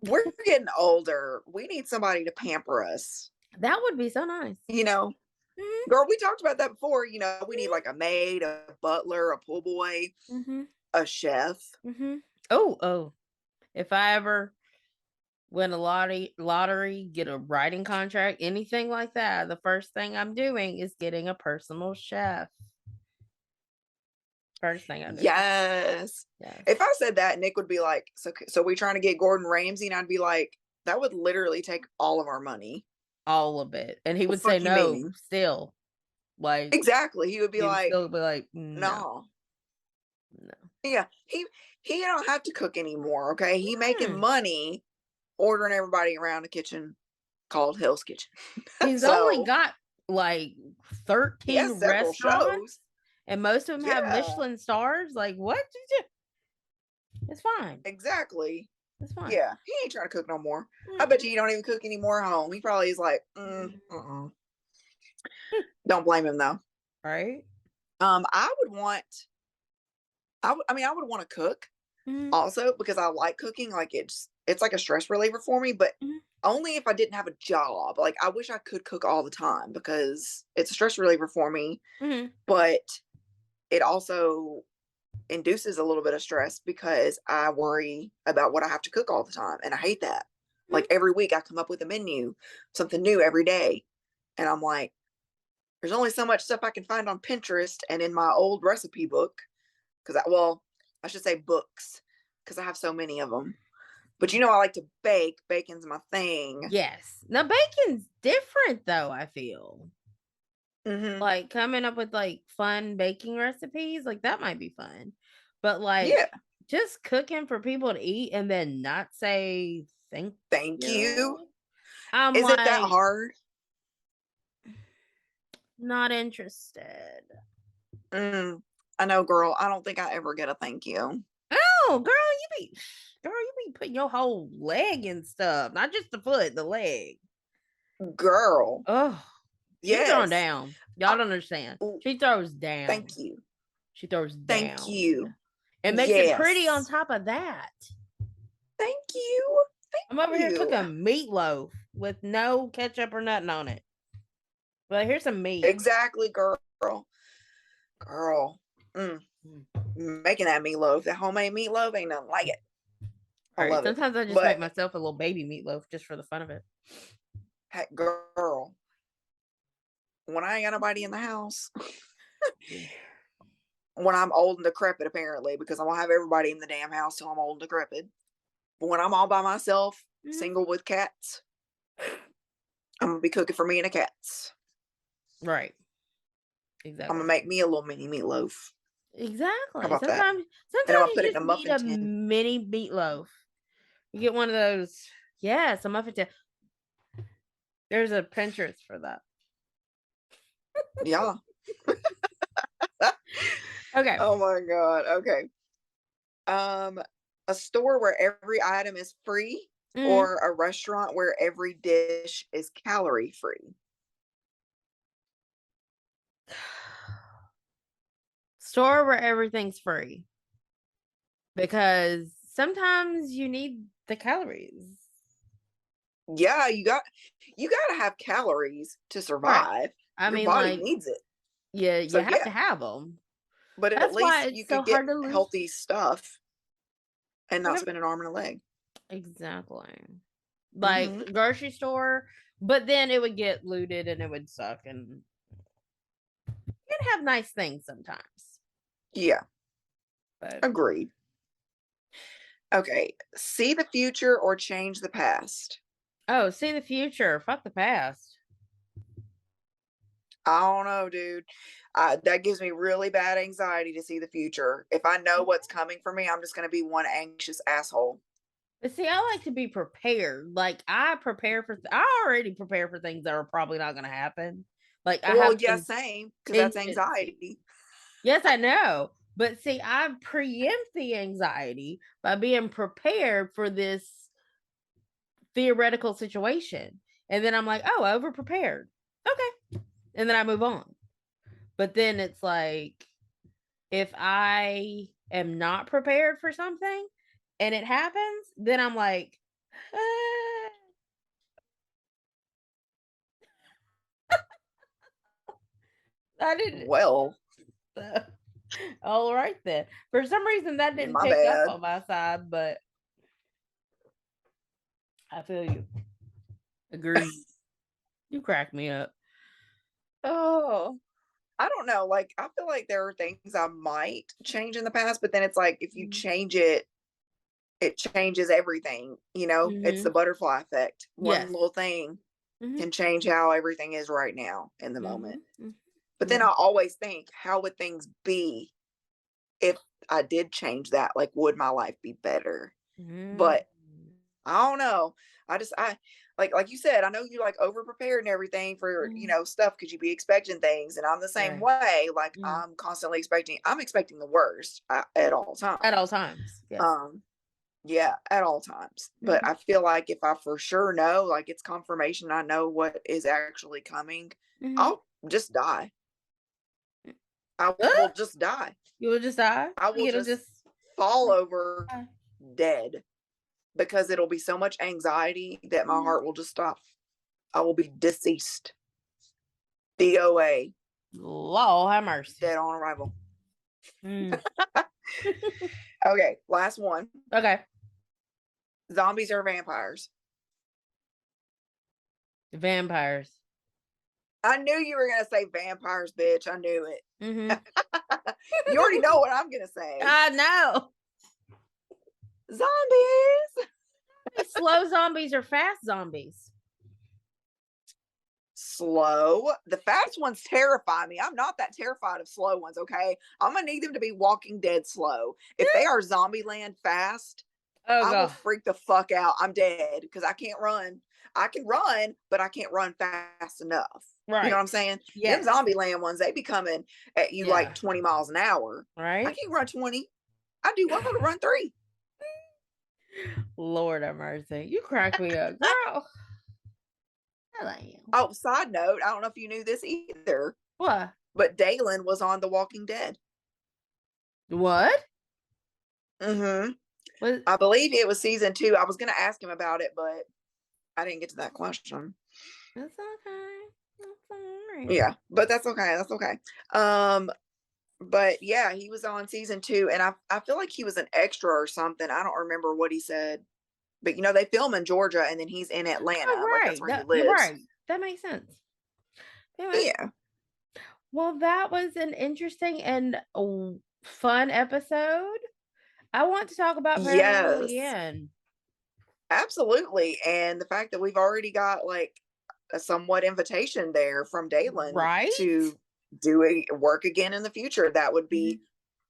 We're getting older. We need somebody to pamper us. That would be so nice. You know, Mhm. girl, we talked about that before. You know, we need like a maid, a butler, a pool boy, a chef. Oh, if I ever win a lottery, get a writing contract, anything like that, the first thing I'm doing is getting a personal chef. First thing I do. Yes. If I said that, Nick would be like, so we trying to get Gordon Ramsay? And I'd be like, that would literally take all of our money. All of it. And he The would say fuck you no mean? still. Like Exactly. He would be he would like, still be like, no. No. Yeah. He don't have to cook anymore. Okay. He making money ordering everybody around the kitchen called Hell's Kitchen. He's So, only got like he 13 has several restaurants shows. and most of them have Yeah. Michelin stars. Like, what did you? It's fine. Exactly. It's fine. Yeah. He ain't trying to cook no more. I bet you he don't even cook anymore at home. He probably is like, Don't blame him though. Right. I would want to cook also because I like cooking. Like it's like a stress reliever for me, but only if I didn't have a job. Like I wish I could cook all the time because it's a stress reliever for me. But it also induces a little bit of stress because I worry about what I have to cook all the time. And I hate that. Like every week I come up with a menu, something new every day. And I'm like, there's only so much stuff I can find on Pinterest and in my old recipe book. I should say books because I have so many of them. But you know, I like to bake. Bacon's my thing. Yes. Now bacon's different though, I feel. Like coming up with like fun baking recipes, like that might be fun. But like just cooking for people to eat and then not say thank you. Is it that hard? Not interested. I know, girl. I don't think I ever get a thank you. Oh, girl, you be putting your whole leg and stuff, not just the foot, the leg. Girl. Oh, she's throwing down. Y'all don't understand. She throws down. Thank you. She throws down. Thank you. And makes it pretty on top of that. Thank you. I'm over here cooking meatloaf with no ketchup or nothing on it. But here's some meat. Exactly, girl. Making that meatloaf, that homemade meatloaf, ain't nothing like it. I love Sometimes I just make myself a little baby meatloaf just for the fun of it. Hey, girl. When I ain't got nobody in the house, when I'm old and decrepit, apparently, because I won't have everybody in the damn house till I'm old and decrepit. But when I'm all by myself, single with cats, I'm gonna be cooking for me and the cats. Right. Exactly. I'm gonna make me a little mini meatloaf. Exactly. How about sometimes and I'm you put it just in a muffin need a tin. mini meatloaf. You get one of those. Yes, a muffin tin. There's a Pinterest for that. Yeah. Okay. Oh my God. Okay. A store where every item is free or a restaurant where every dish is calorie free? Store where everything's free. Because sometimes you need the calories. Yeah, you got to have calories to survive. Right. Your body needs it. Yeah, you have to have them. But that's at least you could get healthy stuff and not spend an arm and a leg. Exactly. Like grocery store, but then it would get looted and it would suck, and can have nice things sometimes. Yeah. But Agreed. Okay. See the future or change the past? see the future. Fuck the past. I don't know, dude. That gives me really bad anxiety to see the future. If I know what's coming for me, I'm just going to be one anxious asshole. But see, I like to be prepared. Like I already prepare for things that are probably not going to happen. Like I Well, have yeah, same, because that's contingency. anxiety. Yes, I know. But see, I preempt the anxiety by being prepared for this theoretical situation. And then I'm like, oh, over prepared. Okay. And then I move on. But then it's like, if I am not prepared for something and it happens, then I'm like, I didn't. Well, All right then. For some reason, that didn't my pick up bad. on my side, but I feel you. Agree. You crack me up. Oh, I don't know. Like, I feel like there are things I might change in the past, but then it's like if you change it, it changes everything. It's the Mm-hmm. butterfly effect. One Yes. little thing Mm-hmm. can change how everything is right now in the Mm-hmm. moment. Mm-hmm. But then Yeah. I always think, how would things be if I did change that? Like, would my life be better? Mm-hmm. But I don't know. I like you said, I know you like over prepared and everything for, stuff because you be expecting things. And I'm the same Right. way. Like Mm. I'm expecting the worst at all At all times. times. Yes. Yeah, at all times. But Mm-hmm. I feel like if I for sure know, like it's confirmation, I know what is actually coming, Mm-hmm. I'll just die. I will Ah! just die. You will just die. I will It'll just just fall over die. dead because it'll be so much anxiety that my Mm. heart will just stop. I will be deceased. DOA, Lord have mercy. dead on arrival. Mm. Okay, last one. Okay. Zombies or vampires? Vampires. I knew you were going to say vampires, bitch. I knew it. Mm-hmm. You already know what I'm going to say. I know. Zombies. Slow zombies or fast zombies? Slow. The fast ones terrify me. I'm not that terrified of slow ones, okay? I'm going to need them to be Walking Dead slow. If they are Zombieland fast, Oh I will god. freak the fuck out. I'm dead because I can't run. I can run, but I can't run fast enough. You know Right. what I'm saying? Yes. Them Zombieland ones, they be coming at you Yeah. like 20 miles an hour. I Right. can't run 20. I do well to run 3. Lord have mercy. You crack me up, girl. I like you. Oh, side note, I don't know if you knew this either, What? but Dalen was on The Walking Dead. What? Mm-hmm. What? I believe it was season 2. I was going to ask him about it, but I didn't get to that question. That's okay. That's all right. Yeah, but that's okay. That's okay. But yeah, he was on season 2, and I feel like he was an extra or something. I don't remember what he said, but they film in Georgia, and then he's in Atlanta, Oh, like that's right. where he You're lives. right. That makes sense. Anyway, Yeah. well, that was an interesting and fun episode. I want to talk about paranormal Yes. again. Absolutely, and the fact that we've already got like a somewhat invitation there from Dalen Right? to do a work again in the future, that would be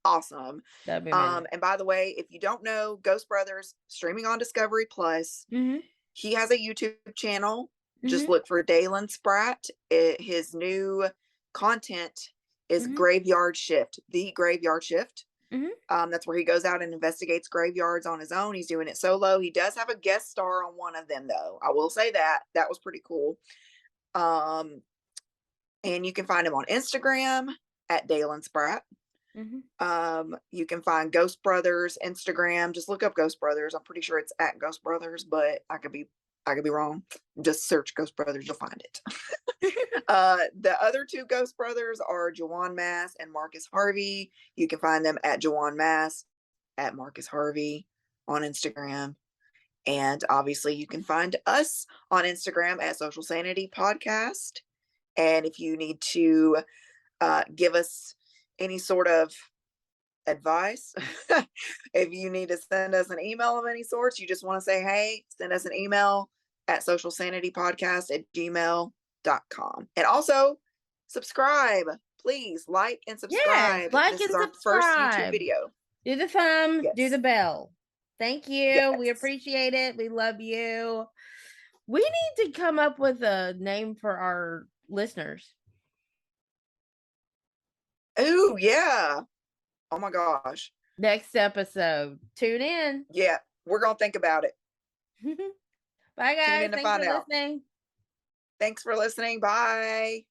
awesome. That'd be amazing. And by the way, if you don't know, Ghost Brothers streaming on Discovery Plus. Mm-hmm. He has a YouTube channel. Just Mm-hmm. look for Dalen Spratt. His new content is Mm-hmm. Graveyard Shift, the Graveyard Shift. Mm-hmm. That's where he goes out and investigates graveyards on his own. He's doing it solo. He does have a guest star on one of them, though. I will say that was pretty cool. And you can find him on Instagram at Dalen Spratt. Mm-hmm. You can find Ghost Brothers Instagram. Just look up Ghost Brothers. I'm pretty sure it's at Ghost Brothers, but I could be wrong. Just search Ghost Brothers, you'll find it. The other 2 Ghost Brothers are Jawan Mass and Marcus Harvey. You can find them at Jawan Mass, at Marcus Harvey on Instagram. And obviously you can find us on Instagram at Social Sanity Podcast. And if you need to give us any sort of advice. If you need to send us an email of any sorts, you just want to say, hey, send us an email at socialsanitypodcast@gmail.com. And also subscribe. Please like and Yes, subscribe. like This and is our first YouTube subscribe. video. Do the thumb, do Yes. the bell. Thank you. We Yes. appreciate it. We love you. We need to come up with a name for our listeners. Oh, yeah. Oh my gosh. Next episode. Tune in. Yeah, we're going to think about it. Bye, guys. in to Thanks find for out. listening. Thanks for listening. Bye.